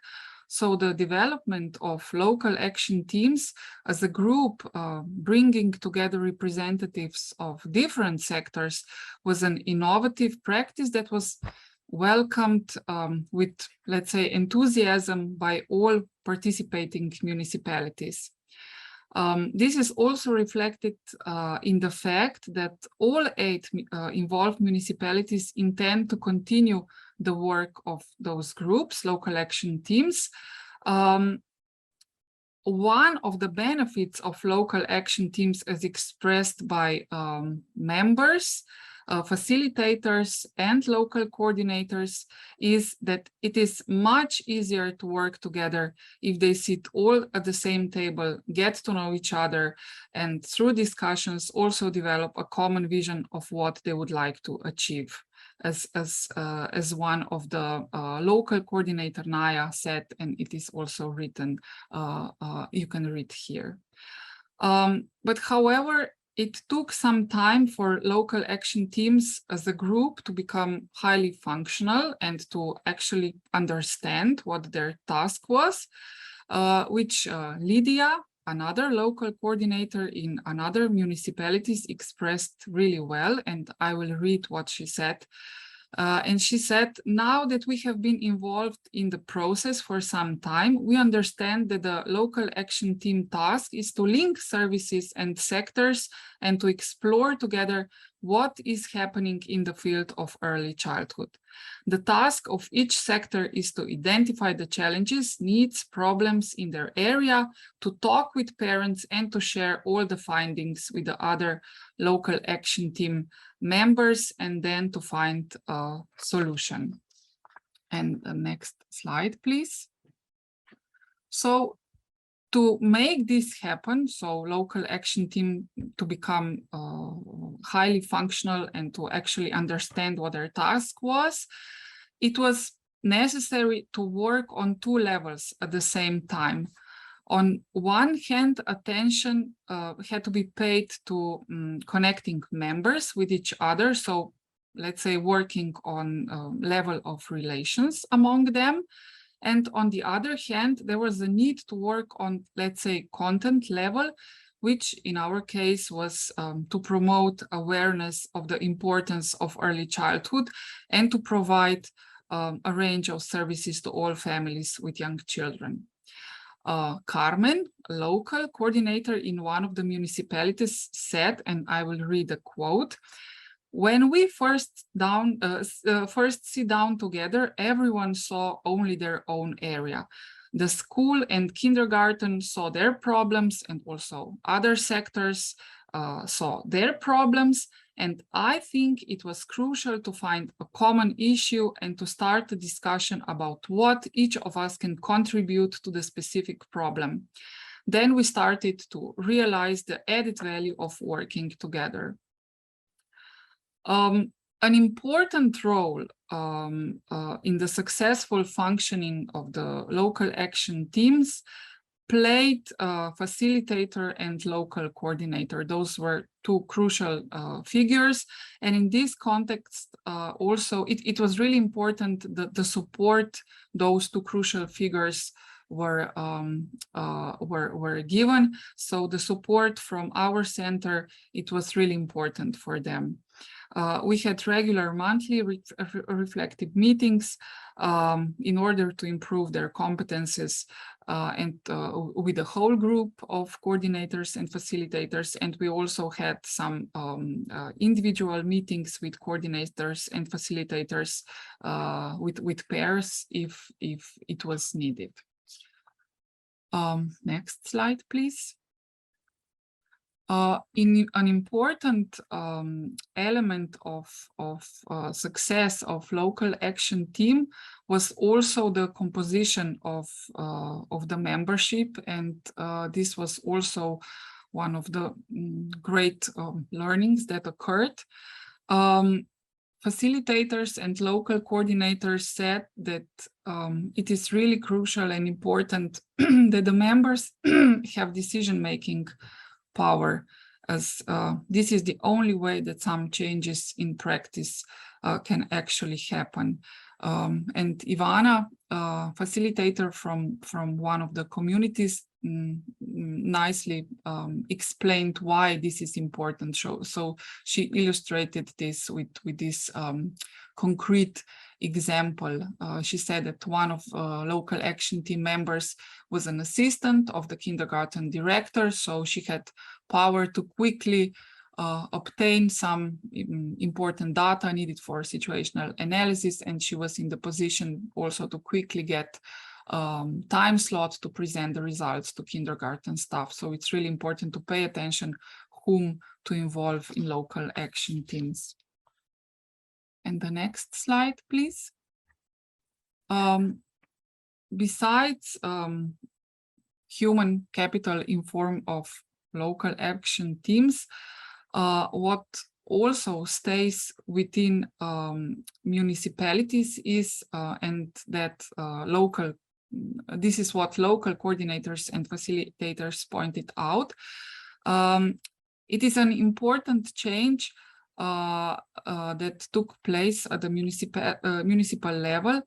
So the development of local action teams as a group, bringing together representatives of different sectors, was an innovative practice that was welcomed with, let's say, enthusiasm by all participating municipalities. This is also reflected in the fact that all 8 involved municipalities intend to continue the work of those groups, local action teams. One of the benefits of local action teams, as expressed by members, facilitators and local coordinators, is that it is much easier to work together if they sit all at the same table, get to know each other, and through discussions also develop a common vision of what they would like to achieve. As one of the local coordinator, Naya, said, and it is also written, you can read here. But however, it took some time for local action teams as a group to become highly functional and to actually understand what their task was, which Lydia, another local coordinator in another municipalities, expressed really well, and I will read what she said. And she said, now that we have been involved in the process for some time, we understand that the local action team task is to link services and sectors and to explore together what is happening in the field of early childhood. The task of each sector is to identify the challenges, needs, problems in their area, to talk with parents and to share all the findings with the other local action team members and then to find a solution. And the next slide, please. So to make this happen, so local action team to become highly functional and to actually understand what their task was, it was necessary to work on two levels at the same time. On one hand, attention had to be paid to connecting members with each other. So let's say working on level of relations among them. And on the other hand, there was a need to work on, let's say, content level, which in our case was to promote awareness of the importance of early childhood and to provide a range of services to all families with young children. Carmen, a local coordinator in one of the municipalities, said, and I will read a quote, "When we first sit down together, everyone saw only their own area. The school and kindergarten saw their problems, and also other sectors saw their problems. And I think it was crucial to find a common issue and to start a discussion about what each of us can contribute to the specific problem. Then we started to realize the added value of working together." An important role in the successful functioning of the local action teams played facilitator and local coordinator. Those were two crucial figures. And in this context, also, it was really important that the support those two crucial figures were given. So the support from our center, it was really important for them. We had regular monthly reflective meetings in order to improve their competences and with the whole group of coordinators and facilitators. And we also had some individual meetings with coordinators and facilitators with pairs if it was needed. Next slide, please. An important element of success of local action team was also the composition of the membership, and this was also one of the great learnings that occurred. Facilitators and local coordinators said that it is really crucial and important that the members have decision-making power, as this is the only way that some changes in practice can actually happen. And Ivana, facilitator from one of the communities, nicely explained why this is important. So she illustrated this with this concrete example. She said that one of local action team members was an assistant of the kindergarten director, so she had power to quickly obtain some important data needed for situational analysis, and she was in the position also to quickly get time slot to present the results to kindergarten staff. So it's really important to pay attention whom to involve in local action teams. And the next slide, please. Besides human capital in form of local action teams, what also stays within municipalities is, and that this is what local coordinators and facilitators pointed out, It is an important change that took place at the municipal level.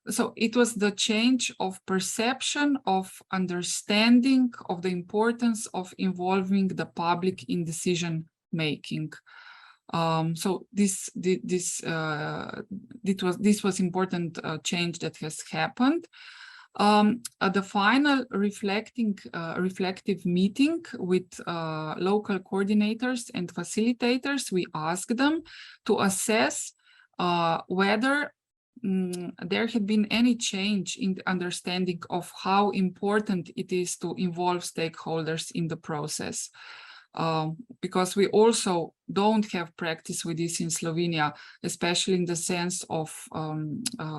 So it was the change of perception, of understanding of the importance of involving the public in decision making. So this was important change that has happened. At the final reflective meeting with local coordinators and facilitators, we asked them to assess whether there had been any change in the understanding of how important it is to involve stakeholders in the process. Because we also don't have practice with this in Slovenia, especially in the sense of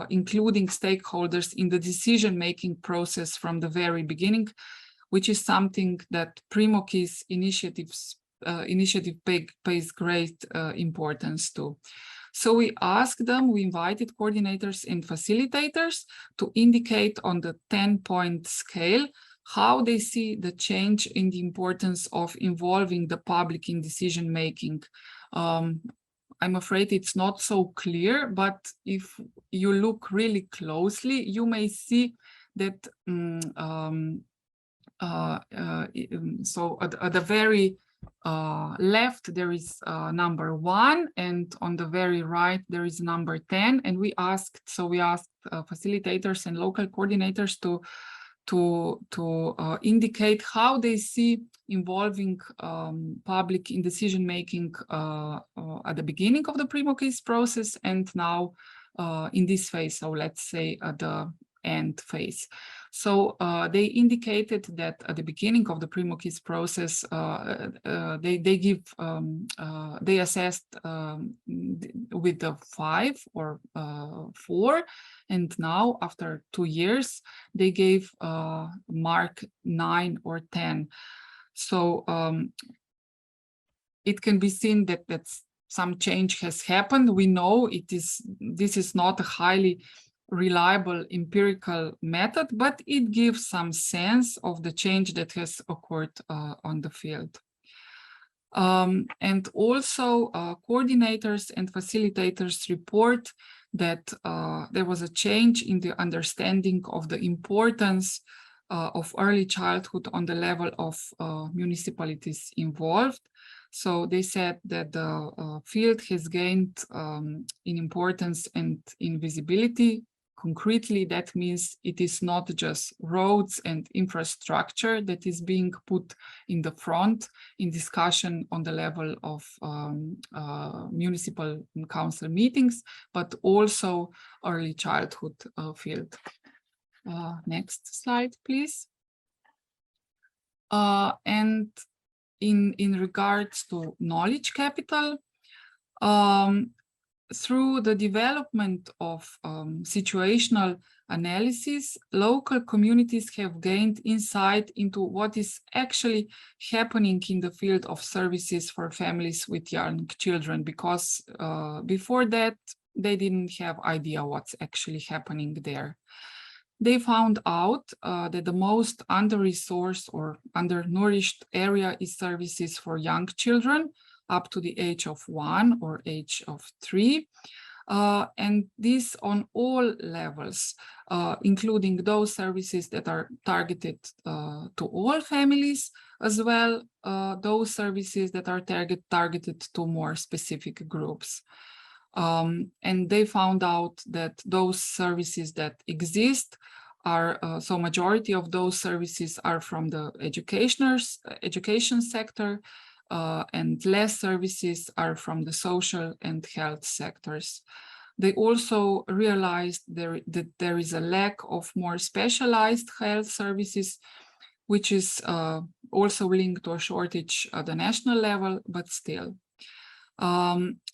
including stakeholders in the decision-making process from the very beginning, which is something that Primokiz initiative pays great importance to. So we asked them, we invited coordinators and facilitators to indicate on the 10-point scale how they see the change in the importance of involving the public in decision-making. I'm afraid it's not so clear, but if you look really closely, you may see that so at the very left, there is number 1, and on the very right, there is number 10. And we asked facilitators and local coordinators to indicate how they see involving public in decision-making at the beginning of the Primokiz process and now in this phase, so let's say at the end phase. So they indicated that at the beginning of the Primokiz process, they assessed with the 5 or 4, and now after 2 years, they gave mark 9 or 10. So it can be seen that some change has happened. We know this is not a highly reliable empirical method, but it gives some sense of the change that has occurred on the field. And also coordinators and facilitators report that there was a change in the understanding of the importance of early childhood on the level of municipalities involved. So they said that the field has gained in importance and in visibility. Concretely, that means it is not just roads and infrastructure that is being put in the front in discussion on the level of municipal council meetings, but also early childhood field. Next slide, please. And in regards to knowledge capital, through the development of situational analysis, local communities have gained insight into what is actually happening in the field of services for families with young children, because before that, they didn't have idea what's actually happening there. They found out that the most under-resourced or undernourished area is services for young children, up to the age of 1 or age of 3, and this on all levels, including those services that are targeted to all families, as well those services that are targeted to more specific groups. And they found out that those services that exist are, so majority of those services are from the education sector, and less services are from the social and health sectors. They also realized that there is a lack of more specialized health services, which is also linked to a shortage at the national level, but still.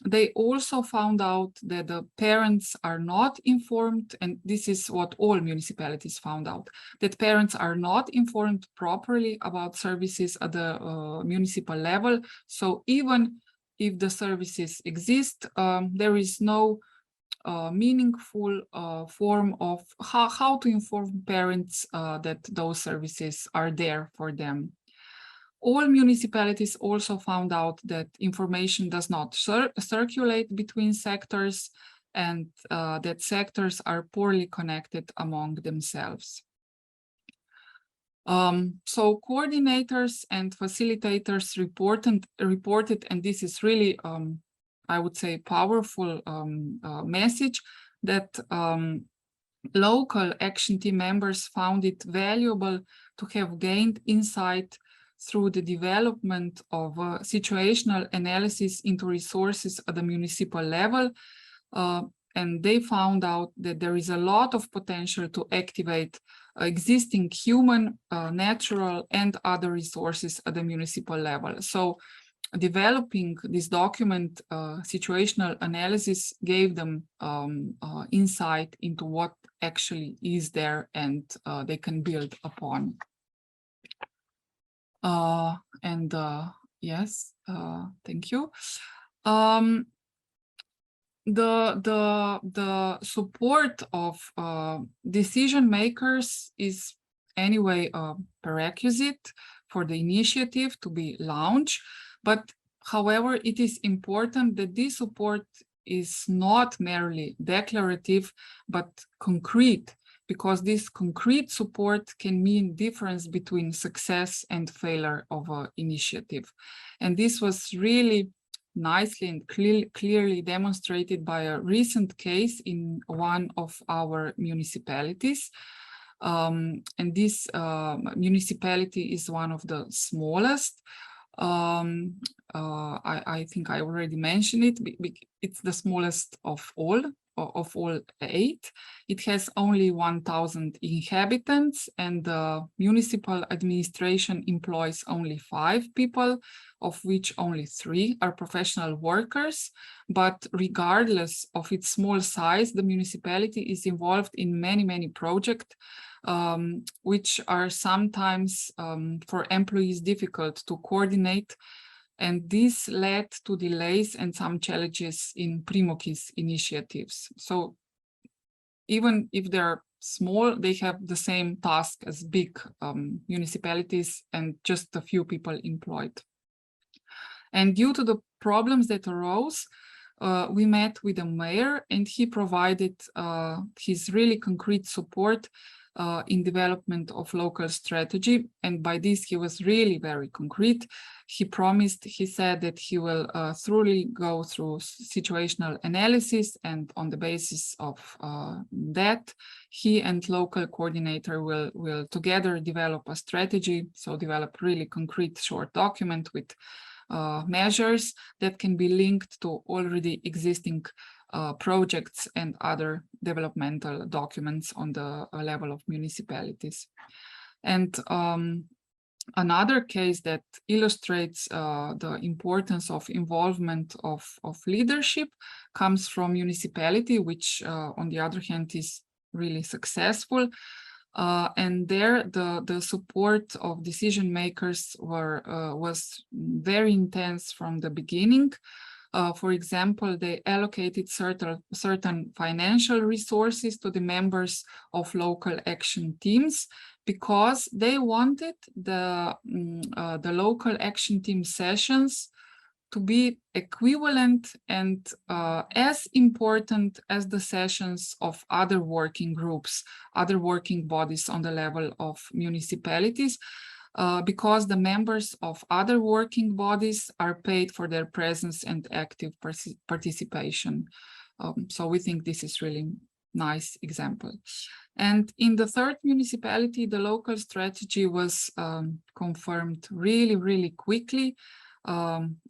They also found out that the parents are not informed, and this is what all municipalities found out, that parents are not informed properly about services at the municipal level. So even if the services exist, there is no meaningful form of how to inform parents that those services are there for them. All municipalities also found out that information does not circulate between sectors, and that sectors are poorly connected among themselves. So coordinators and facilitators reported, and this is really, I would say, powerful message, that local action team members found it valuable to have gained insight through the development of situational analysis into resources at the municipal level. And they found out that there is a lot of potential to activate existing human, natural, and other resources at the municipal level. So developing this document, situational analysis, gave them insight into what actually is there, and they can build upon. Yes, thank you. The support of decision makers is anyway a prerequisite for the initiative to be launched. But however, it is important that this support is not merely declarative, but concrete, because this concrete support can mean difference between success and failure of an initiative. And this was really nicely and clearly demonstrated by a recent case in one of our municipalities. And this municipality is one of the smallest. I think I already mentioned it. It's the smallest of all 8. It has only 1,000 inhabitants, and the municipal administration employs only 5 people, of which only 3 are professional workers. But regardless of its small size, the municipality is involved in many projects, which are sometimes for employees difficult to coordinate. And this led to delays and some challenges in Primokiz initiatives. So even if they're small, they have the same task as big municipalities and just a few people employed. And due to the problems that arose, we met with the mayor, and he provided his really concrete support in development of local strategy. And by this, he was really very concrete. He said that he will thoroughly go through situational analysis, and on the basis of that, he and local coordinator will together develop a strategy. So develop really concrete short document with measures that can be linked to already existing projects and other developmental documents on the level of municipalities. And another case that illustrates the importance of involvement of leadership comes from municipality, which on the other hand is really successful. And there the support of decision makers was very intense from the beginning. For example, they allocated certain financial resources to the members of local action teams, because they wanted the local action team sessions to be equivalent and as important as the sessions of other working groups, other working bodies on the level of municipalities, because the members of other working bodies are paid for their presence and active participation. So we think this is really nice example. And in the 3rd municipality, the local strategy was confirmed really quickly,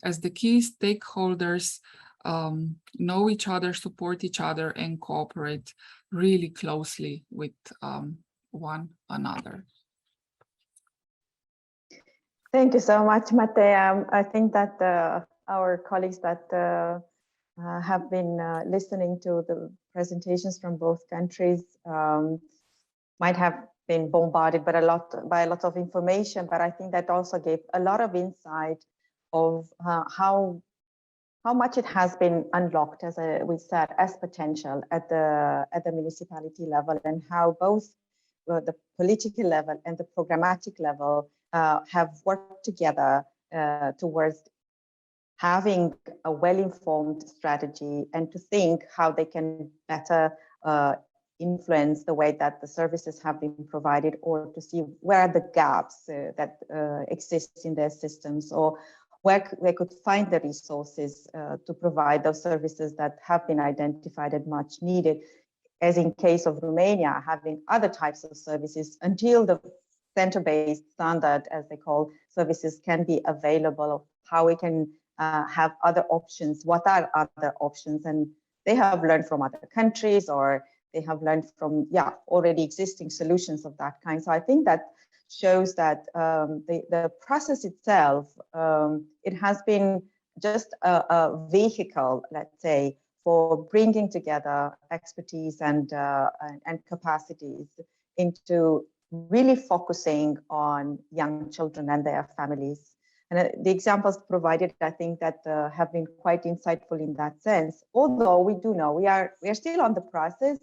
as the key stakeholders know each other, support each other, and cooperate really closely with one another. Thank you so much, Matea. I think that our colleagues that have been listening to the presentations from both countries might have been bombarded by a lot of information, but I think that also gave a lot of insight of how much it has been unlocked, as we said, as potential at the municipality level, and how both the political level and the programmatic level have worked together towards having a well-informed strategy and to think how they can better influence the way that the services have been provided, or to see where are the gaps that exist in their systems, or where they could find the resources to provide those services that have been identified as much needed, as in case of Romania, having other types of services until the center-based standard, as they call services, can be available, how we can have other options, what are other options, and they have learned from other countries, or they have learned from already existing solutions of that kind. So I think that shows that the process itself, it has been just a vehicle, let's say, for bringing together expertise and capacities into really focusing on young children and their families. And the examples provided, I think, that have been quite insightful in that sense. Although we do know we are still on the process.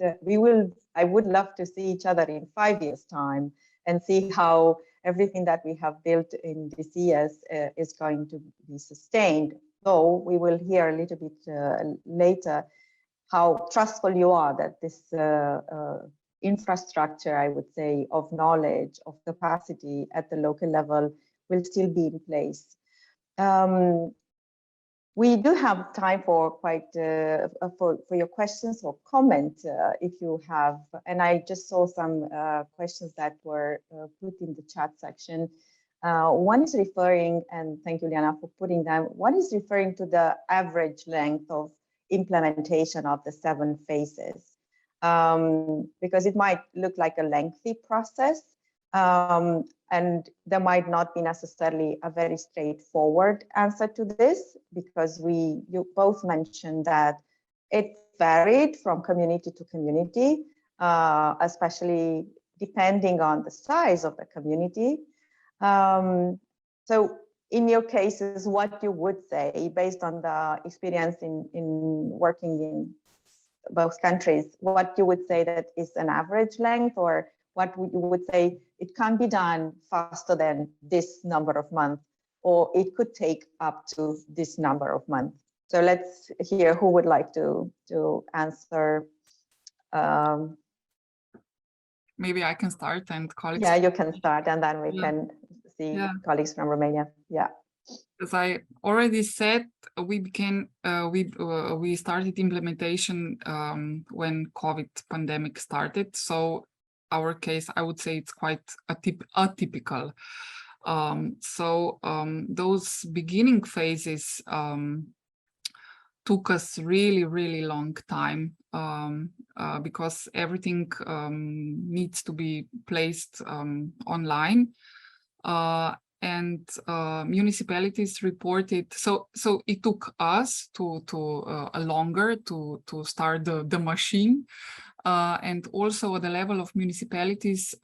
I would love to see each other in 5 years' time and see how everything that we have built in these years is going to be sustained. Though we will hear a little bit later how trustful you are that this infrastructure, I would say, of knowledge, of capacity at the local level will still be in place. We do have time for for your questions or comments if you have, and I just saw some questions that were put in the chat section. One is referring, and thank you, Liana, for putting them. One is referring to the average length of implementation of the 7 phases, because it might look like a lengthy process, and there might not be necessarily a very straightforward answer to this, because you both mentioned that it varied from community to community, especially depending on the size of the community. So in your cases, what you would say, based on the experience in working in both countries, what you would say that is an average length, or what you would say it can be done faster than this number of months, or it could take up to this number of months. So let's hear who would like to answer. Maybe I can start, and colleagues. Yeah, you can start, and then we can see colleagues from Romania. Yeah. As I already said, we started implementation when COVID pandemic started. So our case, I would say, it's quite atypical. Those beginning phases took us really long time, because everything needs to be placed online, and municipalities reported. So it took us to longer to start the machine. And also at the level of municipalities,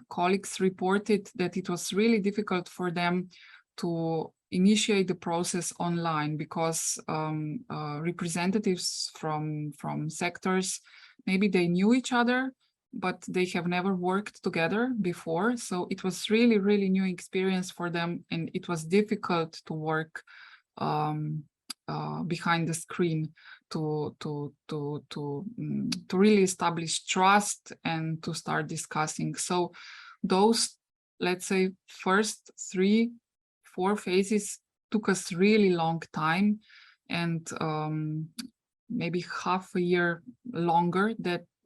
colleagues reported that it was really difficult for them to initiate the process online, because representatives from sectors, maybe they knew each other, but they have never worked together before. So it was really new experience for them, and it was difficult to work behind the screen to really establish trust and to start discussing. So those, let's say, first 3-4 phases took us really long time, and maybe half a year longer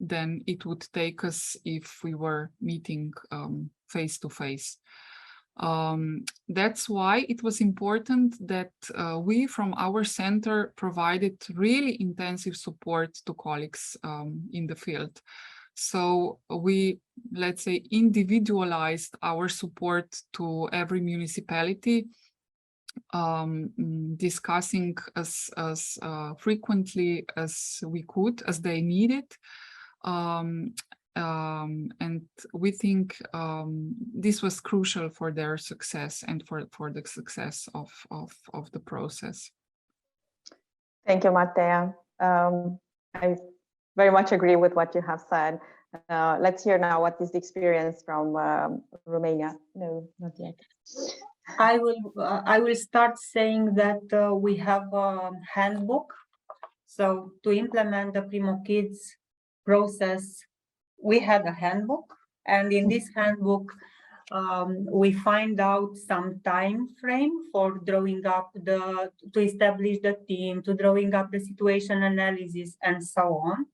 than it would take us if we were meeting face to face. That's why it was important that we from our center provided really intensive support to colleagues in the field. So we, let's say, individualized our support to every municipality, discussing as frequently as we could, as they needed. And we think this was crucial for their success and for the success of the process. Thank you, Matea. I very much agree with what you have said. Let's hear now what is the experience from Romania. No, not yet. I will start saying that we have a handbook. So to implement the Primokiz process, we had a handbook, and in this handbook, we find out some time frame for drawing up to establish the team, to drawing up the situation analysis, and so on.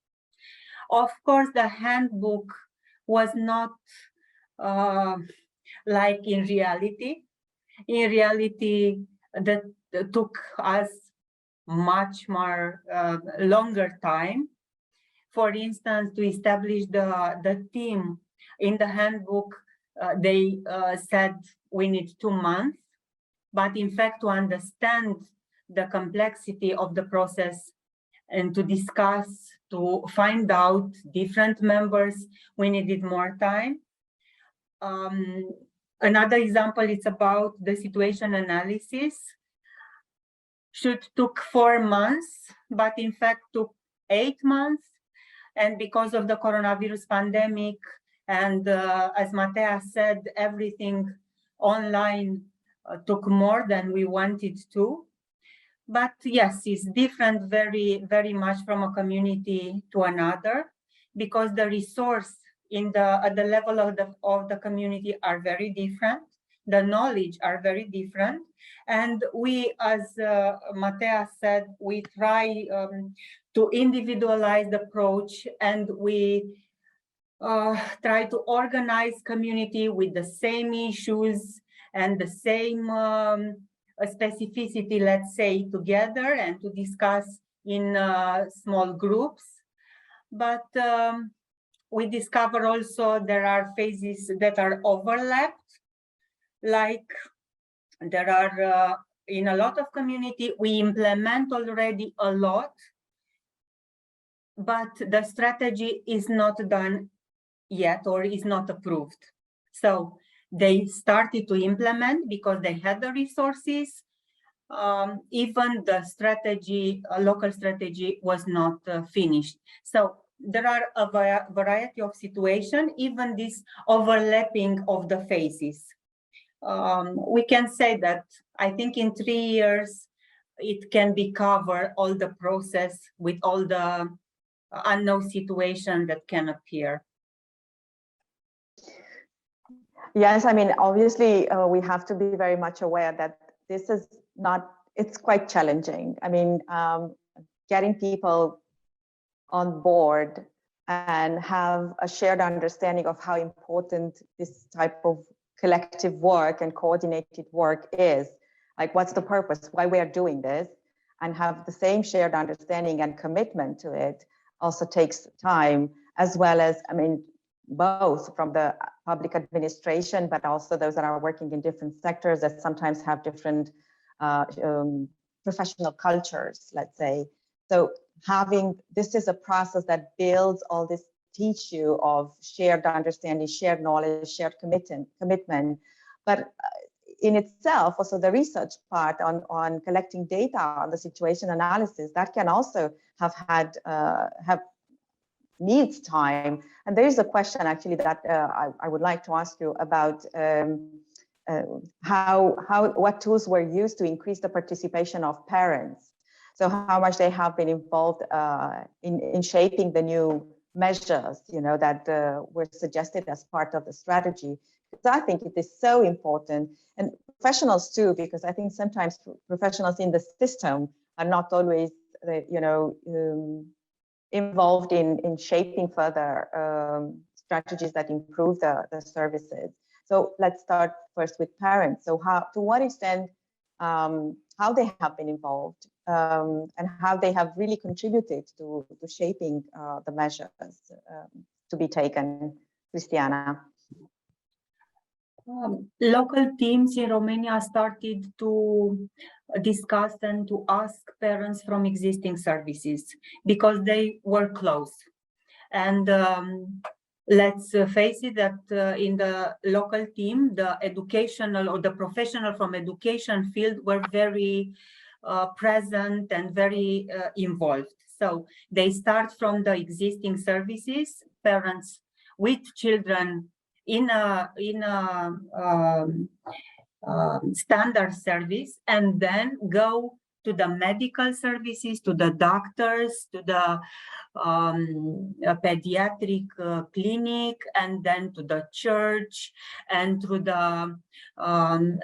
Of course, the handbook was not like in reality. In reality, that took us much more longer time. For instance, to establish the team in the handbook, they said we need 2 months, but in fact, to understand the complexity of the process and to discuss, to find out different members, we needed more time. Another example is about the situation analysis. Should took 4 months, but in fact took 8 months. And because of the coronavirus pandemic, and as Matea said, everything online took more than we wanted to. But yes, it's different very, very much from a community to another, because the resource at the level of the community are very different. The knowledge are very different. And we, as Matea said, we try to individualize the approach, and we try to organize community with the same issues and the same specificity, let's say, together, and to discuss in small groups. But we discover also there are phases that are overlapped, like there are in a lot of community, we implement already a lot, but the strategy is not done yet or is not approved. So they started to implement because they had the resources. Even the strategy, local strategy, was not finished. So there are a variety of situations, even this overlapping of the phases. We can say that I think in 3 years, it can be covered, all the process with all the unknown situation that can appear. Yes, I mean, obviously, we have to be very much aware that this is not, it's quite challenging. I mean, getting people on board and have a shared understanding of how important this type of collective work and coordinated work is, like what's the purpose, why we are doing this, and have the same shared understanding and commitment to it also takes time, as well as, I mean, both from the public administration, but also those that are working in different sectors that sometimes have different professional cultures, let's say. So this is a process that builds all this tissue of shared understanding, shared knowledge, shared commitment. But in itself, also the research part on collecting data on the situation analysis, that can also have needs time. And there is a question actually that I would like to ask you about what tools were used to increase the participation of parents. So how much they have been involved in shaping the new measures, you know, that were suggested as part of the strategy. Because I think it is so important, and professionals too, because I think sometimes professionals in the system are not always, you know, involved in shaping further strategies that improve the services. So let's start first with parents. So to what extent, how they have been involved and how they have really contributed to shaping the measures to be taken. Cristiana. Local teams in Romania started to discuss and to ask parents from existing services because they were close. And let's face it that in the local team, the educational or the professional from education field were very present and very involved. So they start from the existing services. Parents with children in a standard service, and then go to the medical services, to the doctors, to the pediatric clinic, and then to the church, and through the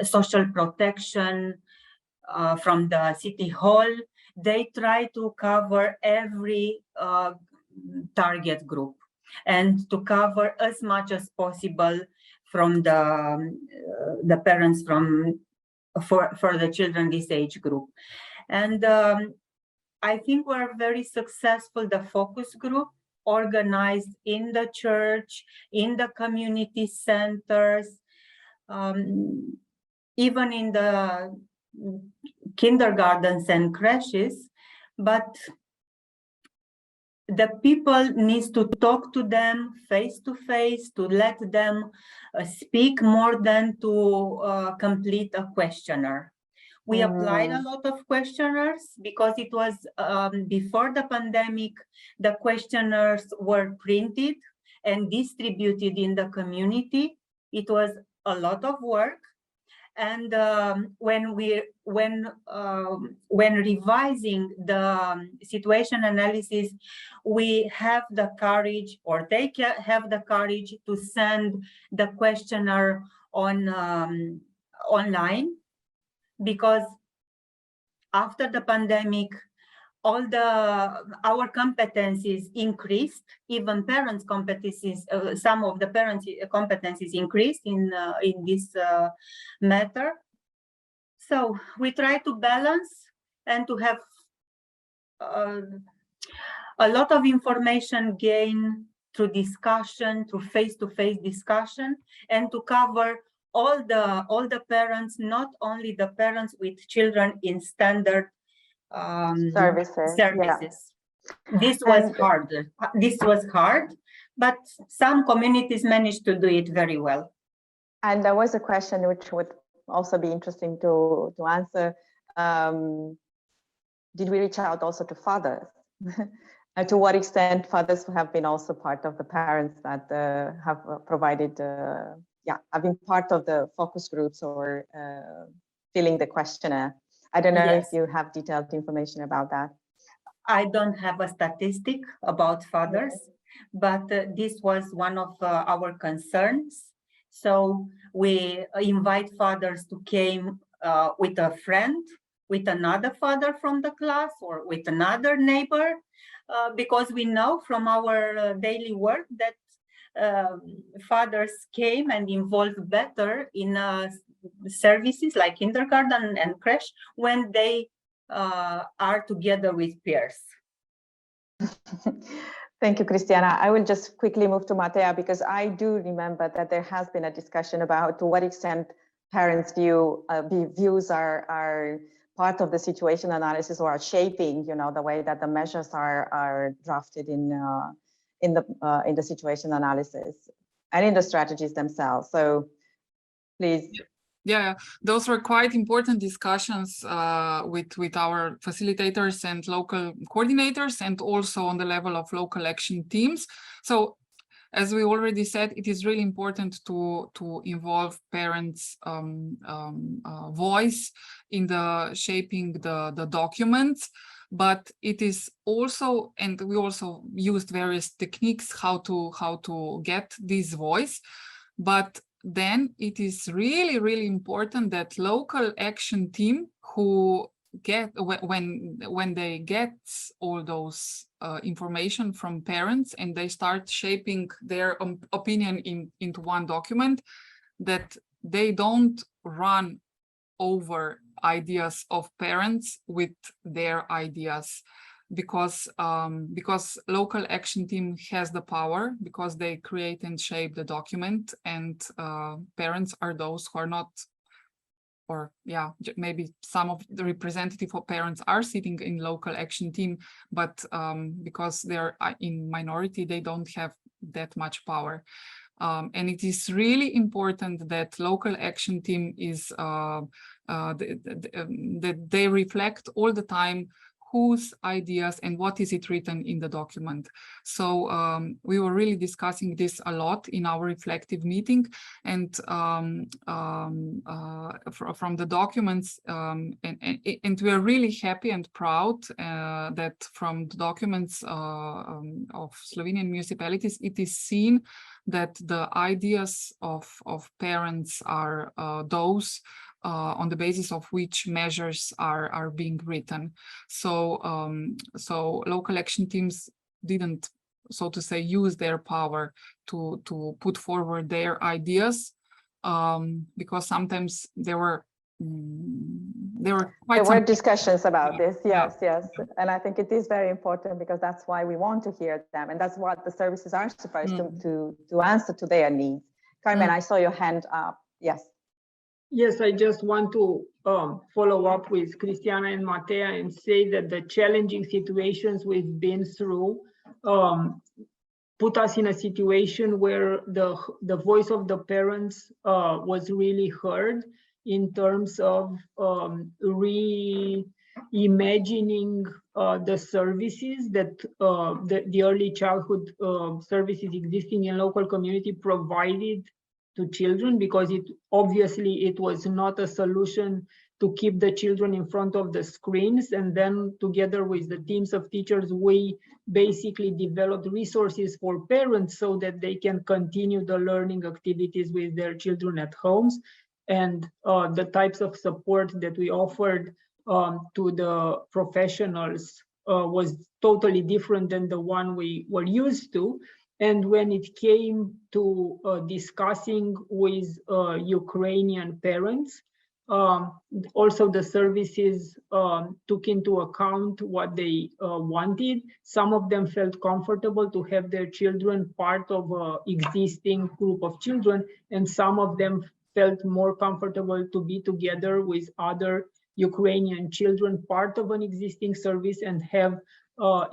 social protection from the city hall. They try to cover every target group and to cover as much as possible from the parents for the children this age group. And I think we're very successful. The focus group organized in the church, in the community centers, even in the kindergartens and creches, but the people needs to talk to them face to face, to let them speak more than to complete a questionnaire. We applied a lot of questionnaires because it was before the pandemic. The questionnaires were printed and distributed in the community. It was a lot of work. And when revising the situation analysis, we have the courage, or they have the courage, to send the questionnaire on online, because after the pandemic, our competencies increased, even parents' competencies, some of the parents' competencies increased in this matter. So we try to balance and to have a lot of information gained through discussion, through face-to-face discussion, and to cover all the parents, not only the parents with children in standard services. Yeah. This was hard. This was hard, but some communities managed to do it very well. And there was a question which would also be interesting to answer. Did we reach out also to fathers? To what extent fathers have been also part of the parents that have provided, have been part of the focus groups or filling the questionnaire? I don't know if you have detailed information about that. I don't have a statistic about fathers, but this was one of our concerns. So we invite fathers to come with a friend, with another father from the class, or with another neighbor, because we know from our daily work that fathers came and involved better in services like kindergarten and creche when they are together with peers. Thank you, Cristiana. I will just quickly move to Matea, because I do remember that there has been a discussion about to what extent parents' views are part of the situation analysis, or are shaping, the way that the measures are drafted in the situation analysis and in the strategies themselves. So please. Yeah, those were quite important discussions with our facilitators and local coordinators, and also on the level of local action teams. So, as we already said, it is really important to involve parents' voice in the shaping the documents. But it is also, and we also used various techniques how to get this voice. But then it is really, really important that local action team who get, when they get all those information from parents and they start shaping their opinion into one document, that they don't run over ideas of parents with their ideas, because local action team has the power, because they create and shape the document, and parents are those who are not, or maybe some of the representative of parents are sitting in local action team, but because they're in minority, they don't have that much power. And it is really important that local action team is that they reflect all the time whose ideas and what is it written in the document. So we were really discussing this a lot in our reflective meeting, and from the documents, and we are really happy and proud that from the documents of Slovenian municipalities, it is seen that the ideas of parents are those on the basis of which measures are being written. So so local action teams didn't, so to say, use their power to put forward their ideas, because sometimes there were quite some discussions about this, Yeah. yes. And I think it is very important, because that's why we want to hear them, and that's what the services are supposed to answer to their needs. Carmen, I saw your hand up. Yes. Yes, I just want to follow up with Cristiana and Matea and say that the challenging situations we've been through put us in a situation where the voice of the parents was really heard, in terms of reimagining the services that the early childhood services existing in local community provided to children, because it was not a solution to keep the children in front of the screens. And then together with the teams of teachers, we basically developed resources for parents so that they can continue the learning activities with their children at homes. And the types of support that we offered to the professionals was totally different than the one we were used to. And when it came to discussing with Ukrainian parents, also the services took into account what they wanted. Some of them felt comfortable to have their children part of an existing group of children, and some of them felt more comfortable to be together with other Ukrainian children, part of an existing service, and have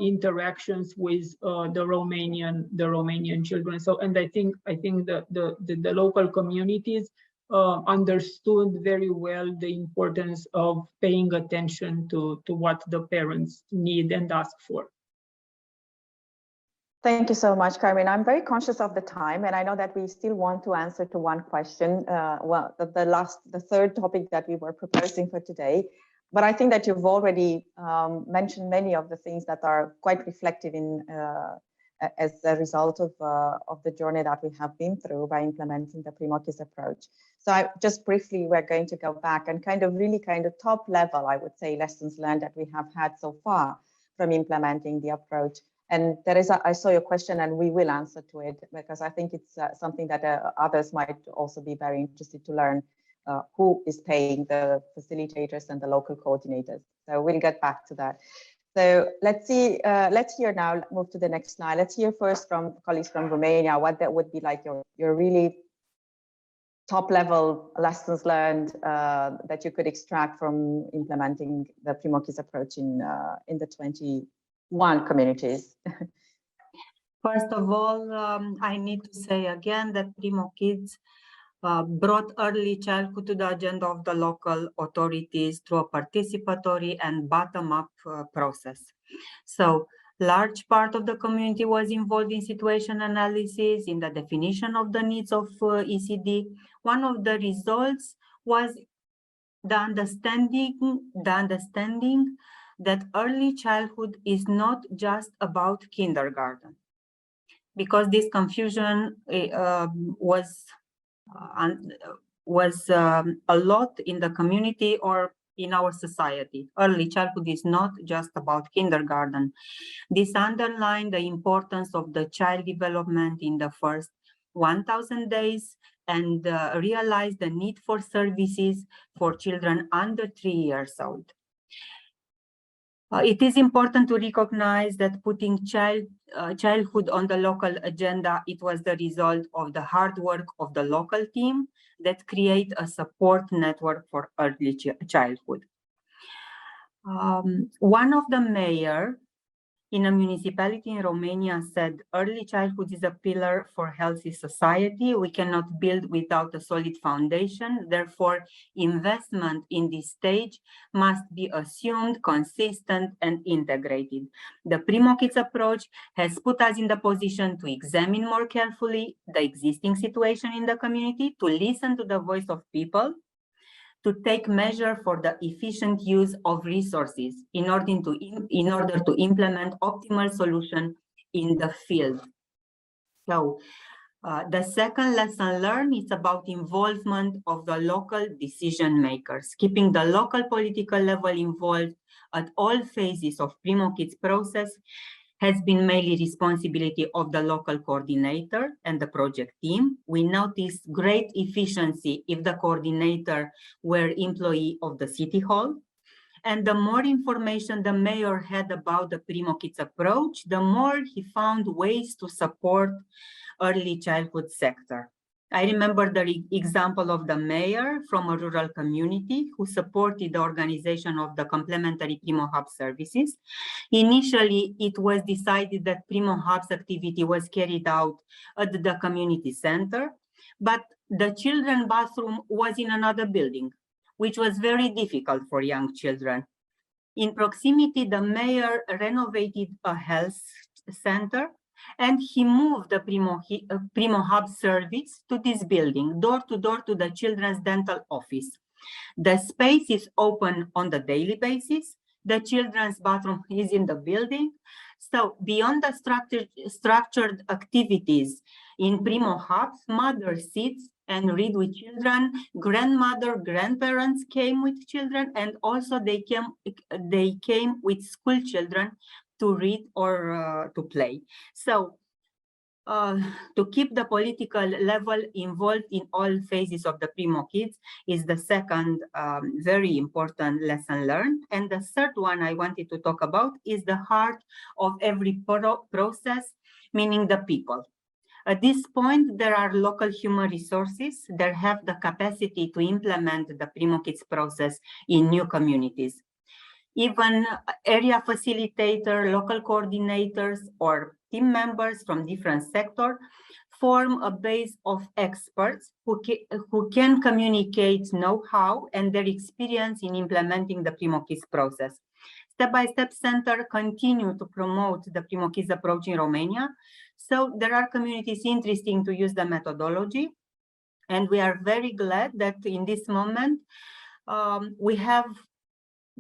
interactions with the Romanian children. So, and I think the local communities understood very well the importance of paying attention to what the parents need and ask for. Thank you so much, Carmen. I'm very conscious of the time, and I know that we still want to answer to one question. Well, the third topic that we were proposing for today. But I think that you've already mentioned many of the things that are quite reflective in as a result of the journey that we have been through by implementing the Primokiz approach. So just briefly, we're going to go back and kind of top level, I would say, lessons learned that we have had so far from implementing the approach. And there is I saw your question, and we will answer to it, because I think it's something that others might also be very interested to learn. Who is paying the facilitators and the local coordinators. So we'll get back to that. So let's see, let's hear now, move to the next slide. Let's hear first from colleagues from Romania, what that would be like your really top level lessons learned that you could extract from implementing the Primokiz approach in the 21 communities. First of all, I need to say again that Primokiz brought early childhood to the agenda of the local authorities through a participatory and bottom-up process. So, large part of the community was involved in situation analysis, in the definition of the needs of ECD. One of the results was the understanding that early childhood is not just about kindergarten, because this confusion was a lot in the community or in our society. Early childhood is not just about kindergarten. This underlined the importance of the child development in the first 1,000 days and realized the need for services for children under 3 years old. It is important to recognize that putting childhood on the local agenda, it was the result of the hard work of the local team that create a support network for early childhood. One of the mayor in a municipality in Romania said, early childhood is a pillar for healthy society. We cannot build without a solid foundation. Therefore, investment in this stage must be assumed, consistent, and integrated. The Primokiz approach has put us in the position to examine more carefully the existing situation in the community, to listen to the voice of people, to take measure for the efficient use of resources in order to implement optimal solution in the field. So the second lesson learned is about involvement of the local decision makers, keeping the local political level involved at all phases of Primokiz process has been mainly responsibility of the local coordinator and the project team. We noticed great efficiency if the coordinator were employee of the city hall. And the more information the mayor had about the Primokiz approach, the more he found ways to support early childhood sector. I remember the example of the mayor from a rural community who supported the organization of the complementary Primo Hub services. Initially, it was decided that Primo Hub's activity was carried out at the community center, but the children's bathroom was in another building, which was very difficult for young children. In proximity, the mayor renovated a health center, and he moved the Primo Hub service to this building, door to door to the children's dental office. The space is open on the daily basis. The children's bathroom is in the building. So beyond the structured activities in Primo Hubs, mother sits and read with children, grandparents came with children, and also they came with school children to read or to play. So to keep the political level involved in all phases of the Primokiz is the second very important lesson learned. And the third one I wanted to talk about is the heart of every process, meaning the people. At this point, there are local human resources that have the capacity to implement the Primokiz process in new communities. Even area facilitator, local coordinators, or team members from different sectors form a base of experts who can communicate know-how and their experience in implementing the Primokiz process. Step-by-Step Center continue to promote the Primokiz approach in Romania. So there are communities interested to use the methodology. And we are very glad that in this moment, we have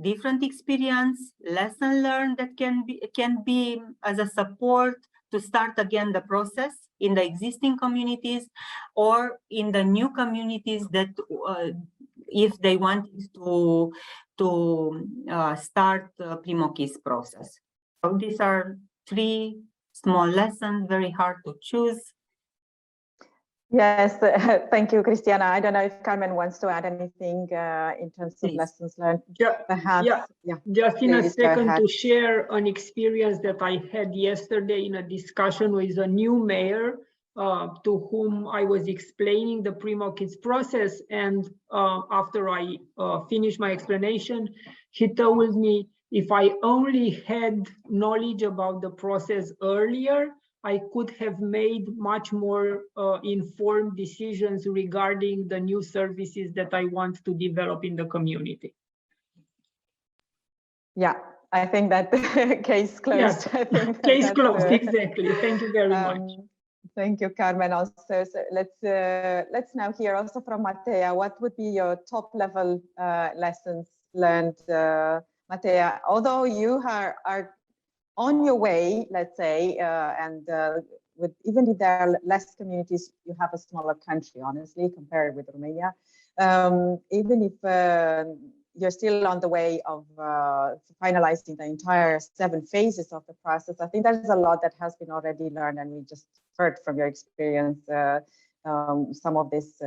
different experience, lesson learned that can be as a support to start again the process in the existing communities or in the new communities that if they wanted to start Primokiz process. So these are 3 small lessons, very hard to choose. Yes, thank you, Christiana. I don't know if Carmen wants to add anything in terms of lessons learned. Perhaps, yeah. Just in a second to share an experience that I had yesterday in a discussion with a new mayor to whom I was explaining the Primokiz process. And after I finished my explanation, he told me if I only had knowledge about the process earlier, I could have made much more informed decisions regarding the new services that I want to develop in the community. Yeah, I think that case closed. Yes. I think case closed, exactly. Thank you very much. Thank you, Carmen. Also, so let's now hear also from Matea. What would be your top level lessons learned, Matea? Although you are on your way, let's say, and even if there are less communities, you have a smaller country, honestly, compared with Romania. Even if you're still on the way of finalizing the entire 7 phases of the process, I think there's a lot that has been already learned, and we just heard from your experience some of these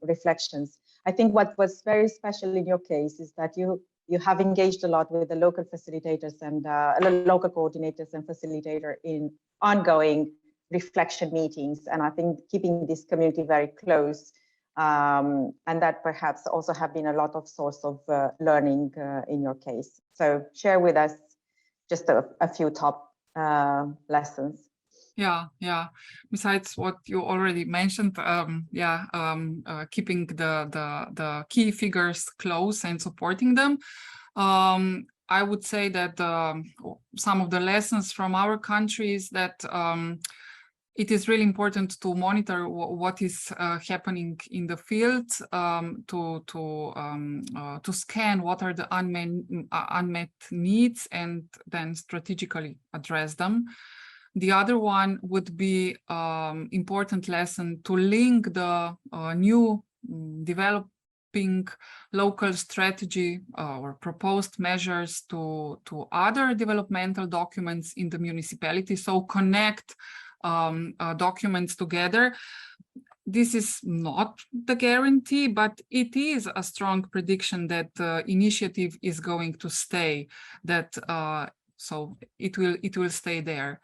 reflections. I think what was very special in your case is that you have engaged a lot with the local facilitators and local coordinators and facilitator in ongoing reflection meetings. And I think keeping this community very close and that perhaps also have been a lot of source of learning in your case. So share with us just a few top lessons. Yeah. Besides what you already mentioned, keeping the key figures close and supporting them. I would say that some of the lessons from our country is that it is really important to monitor what is happening in the field, to scan what are the unmet needs and then strategically address them. The other one would be important lesson to link the new developing local strategy or proposed measures to other developmental documents in the municipality. So connect documents together. This is not the guarantee, but it is a strong prediction that the initiative is going to stay, that so it will stay there.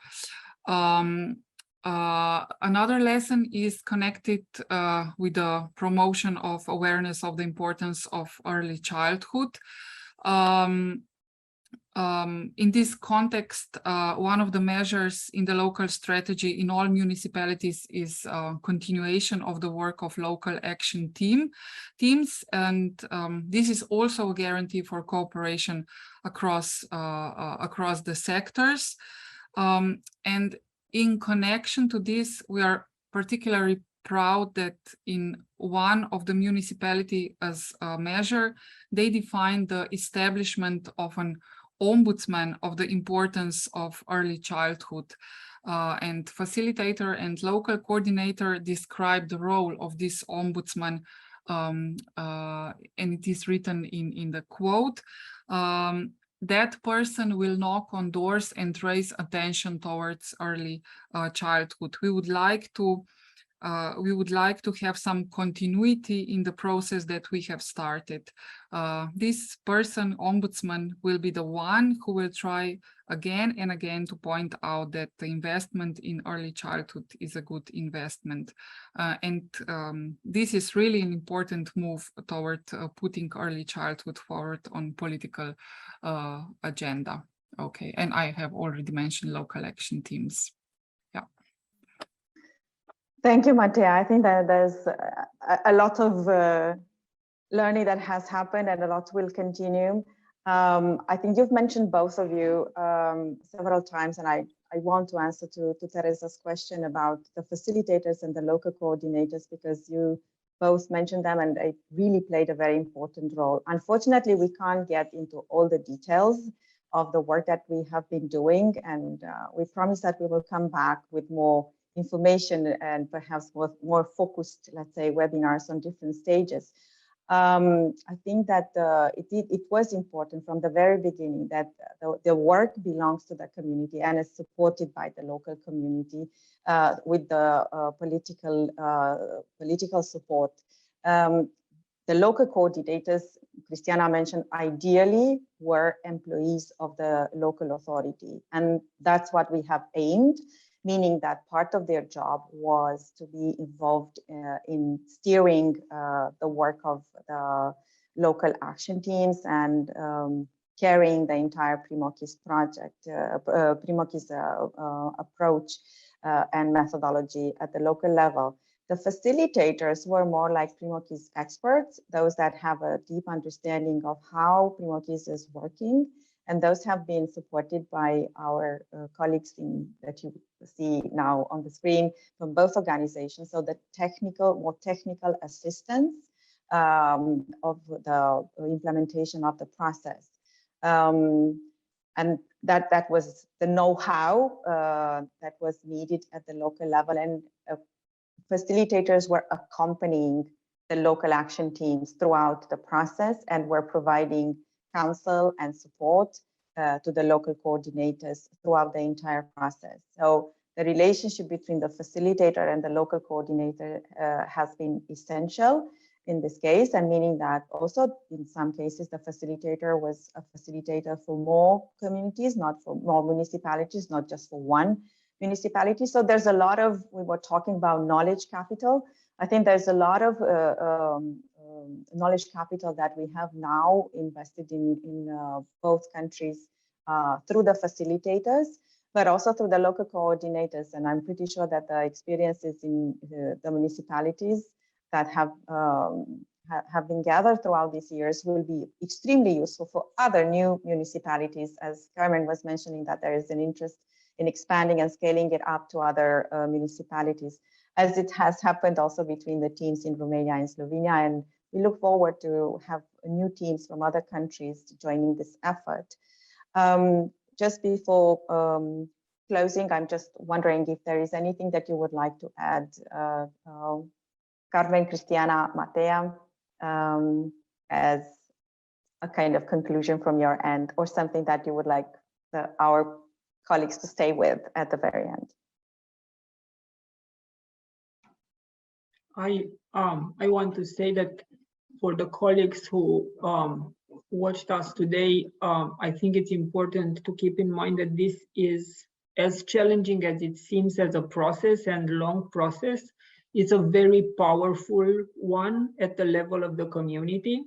Another lesson is connected with the promotion of awareness of the importance of early childhood. In this context, one of the measures in the local strategy in all municipalities is continuation of the work of local action teams, and this is also a guarantee for cooperation across the sectors. And in connection to this, we are particularly proud that in one of the municipality as a measure, they defined the establishment of an ombudsman of the importance of early childhood, and facilitator and local coordinator described the role of this ombudsman, and it is written in the quote, that person will knock on doors and raise attention towards early childhood. We would like to have some continuity in the process that we have started. This person, ombudsman, will be the one who will try again and again to point out that the investment in early childhood is a good investment. This is really an important move toward putting early childhood forward on political agenda. Okay, and I have already mentioned local action teams. Thank you, Matea. I think that there's a lot of learning that has happened and a lot will continue. I think you've mentioned, both of you, several times, and I want to answer to Teresa's question about the facilitators and the local coordinators, because you both mentioned them and they really played a very important role. Unfortunately, we can't get into all the details of the work that we have been doing, and we promise that we will come back with more information and perhaps more focused, let's say, webinars on different stages. I think that it was important from the very beginning that the work belongs to the community and is supported by the local community with the political support. The local coordinators, Cristiana mentioned, ideally were employees of the local authority, and that's what we have aimed, meaning that part of their job was to be involved in steering the work of the local action teams and carrying the entire Primokiz project, Primokiz approach and methodology at the local level. The facilitators were more like Primokiz experts, those that have a deep understanding of how Primokiz is working, and those have been supported by our colleagues that you see now on the screen from both organizations. So the more technical assistance of the implementation of the process. And that was the know-how that was needed at the local level, and facilitators were accompanying the local action teams throughout the process and were providing counsel and support to the local coordinators throughout the entire process. So the relationship between the facilitator and the local coordinator has been essential in this case, and meaning that also in some cases the facilitator was a facilitator for more communities, not for more municipalities, not just for one municipality. So there's a lot of, we were talking about knowledge capital. I think there's a lot of knowledge capital that we have now invested in both countries through the facilitators, but also through the local coordinators. And I'm pretty sure that the experiences in the municipalities that have been gathered throughout these years will be extremely useful for other new municipalities, as Carmen was mentioning, that there is an interest in expanding and scaling it up to other municipalities, as it has happened also between the teams in Romania and Slovenia. And we look forward to have new teams from other countries joining this effort. Just before closing, I'm just wondering if there is anything that you would like to add, Carmen, Cristiana, Matea, as a kind of conclusion from your end, or something that you would like our colleagues to stay with at the very end. I want to say that for the colleagues who watched us today, I think it's important to keep in mind that this is as challenging as it seems as a process and long process. It's a very powerful one at the level of the community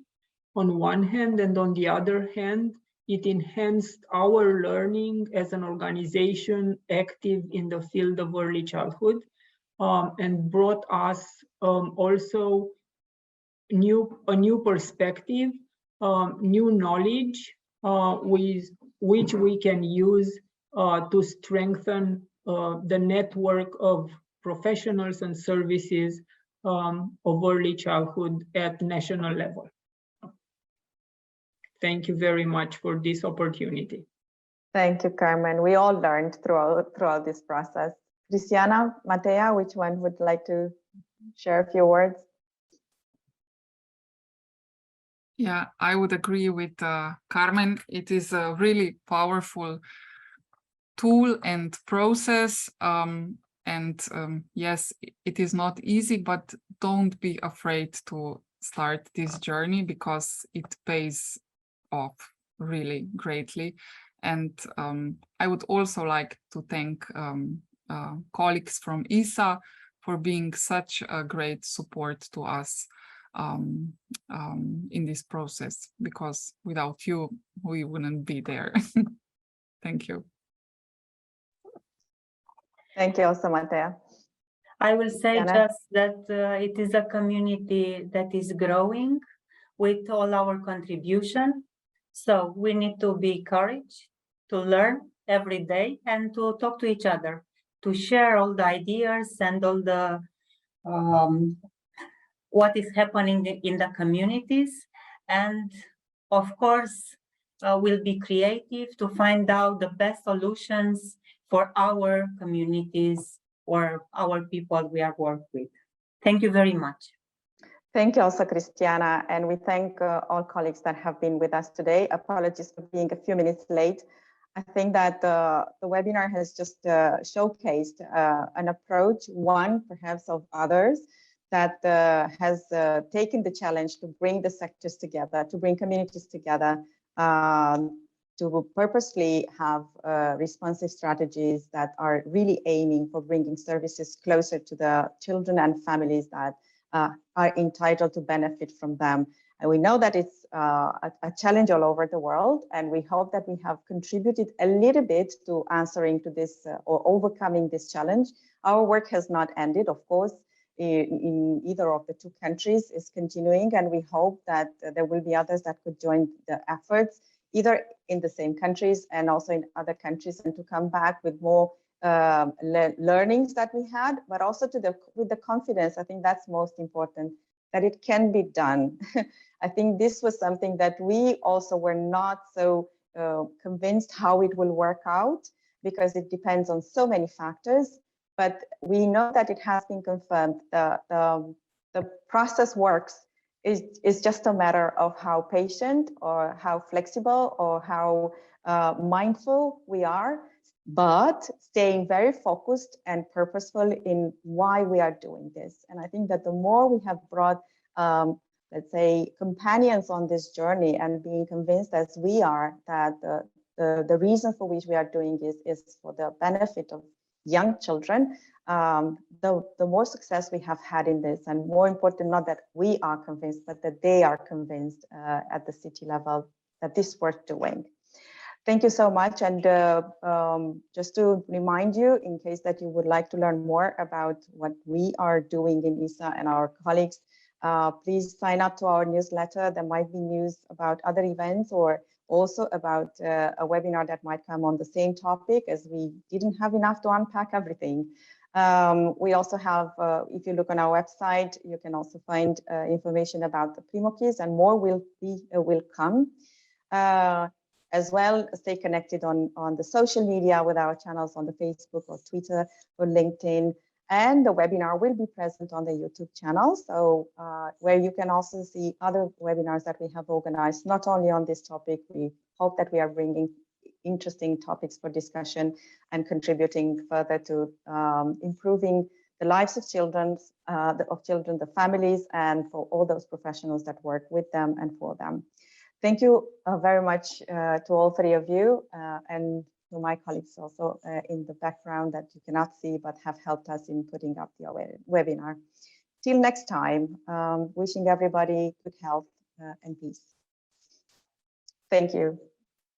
on one hand, and on the other hand, it enhanced our learning as an organization active in the field of early childhood, and brought us also a new perspective, new knowledge, with which we can use to strengthen the network of professionals and services of early childhood at national level. Thank you very much for this opportunity. Thank you, Carmen. We all learned throughout this process. Cristiana, Matea, which one would like to share a few words? Yeah, I would agree with Carmen. It is a really powerful tool and process. Yes, it is not easy, but don't be afraid to start this journey, because it pays off really greatly. And I would also like to thank colleagues from ESA for being such a great support to us in this process, because without you, we wouldn't be there. Thank you. Thank you also, Matea. I will say Diana? just that it is a community that is growing with all our contribution. So we need to be encouraged to learn every day and to talk to each other, to share all the ideas and all the what is happening in the communities. And of course, we'll be creative to find out the best solutions for our communities or our people we are working with. Thank you very much. Thank you also, Cristiana, and we thank all colleagues that have been with us today. Apologies for being a few minutes late. I think that the webinar has just showcased an approach, one perhaps of others, that has taken the challenge to bring the sectors together, to bring communities together, to purposely have responsive strategies that are really aiming for bringing services closer to the children and families that are entitled to benefit from them. And we know that it's a challenge all over the world, and we hope that we have contributed a little bit to answering to this or overcoming this challenge. Our work has not ended, of course, in either of the two countries is continuing, and we hope that there will be others that could join the efforts, either in the same countries and also in other countries, and to come back with more learnings that we had, but also with the confidence. I think that's most important, that it can be done. I think this was something that we also were not so convinced how it will work out, because it depends on so many factors, but we know that it has been confirmed. The process works. It's just a matter of how patient or how flexible or how mindful we are, but staying very focused and purposeful in why we are doing this. And I think that the more we have brought, let's say, companions on this journey and being convinced as we are that the reason for which we are doing this is for the benefit of young children, the more success we have had in this, and more important, not that we are convinced, but that they are convinced at the city level that this is worth doing. Thank you so much. And just to remind you, in case that you would like to learn more about what we are doing in ISA and our colleagues, please sign up to our newsletter. There might be news about other events or also about a webinar that might come on the same topic, as we didn't have enough to unpack everything. We also have, if you look on our website, you can also find information about the Primokiz, and more will come. As well, stay connected on the social media with our channels on the Facebook or Twitter or LinkedIn. And the webinar will be present on the YouTube channel, so where you can also see other webinars that we have organized, not only on this topic. We hope that we are bringing interesting topics for discussion and contributing further to improving the lives of children, the families, and for all those professionals that work with them and for them. Thank you very much to all three of you, and to my colleagues also in the background that you cannot see but have helped us in putting up the webinar. Till next time, wishing everybody good health and peace. Thank you.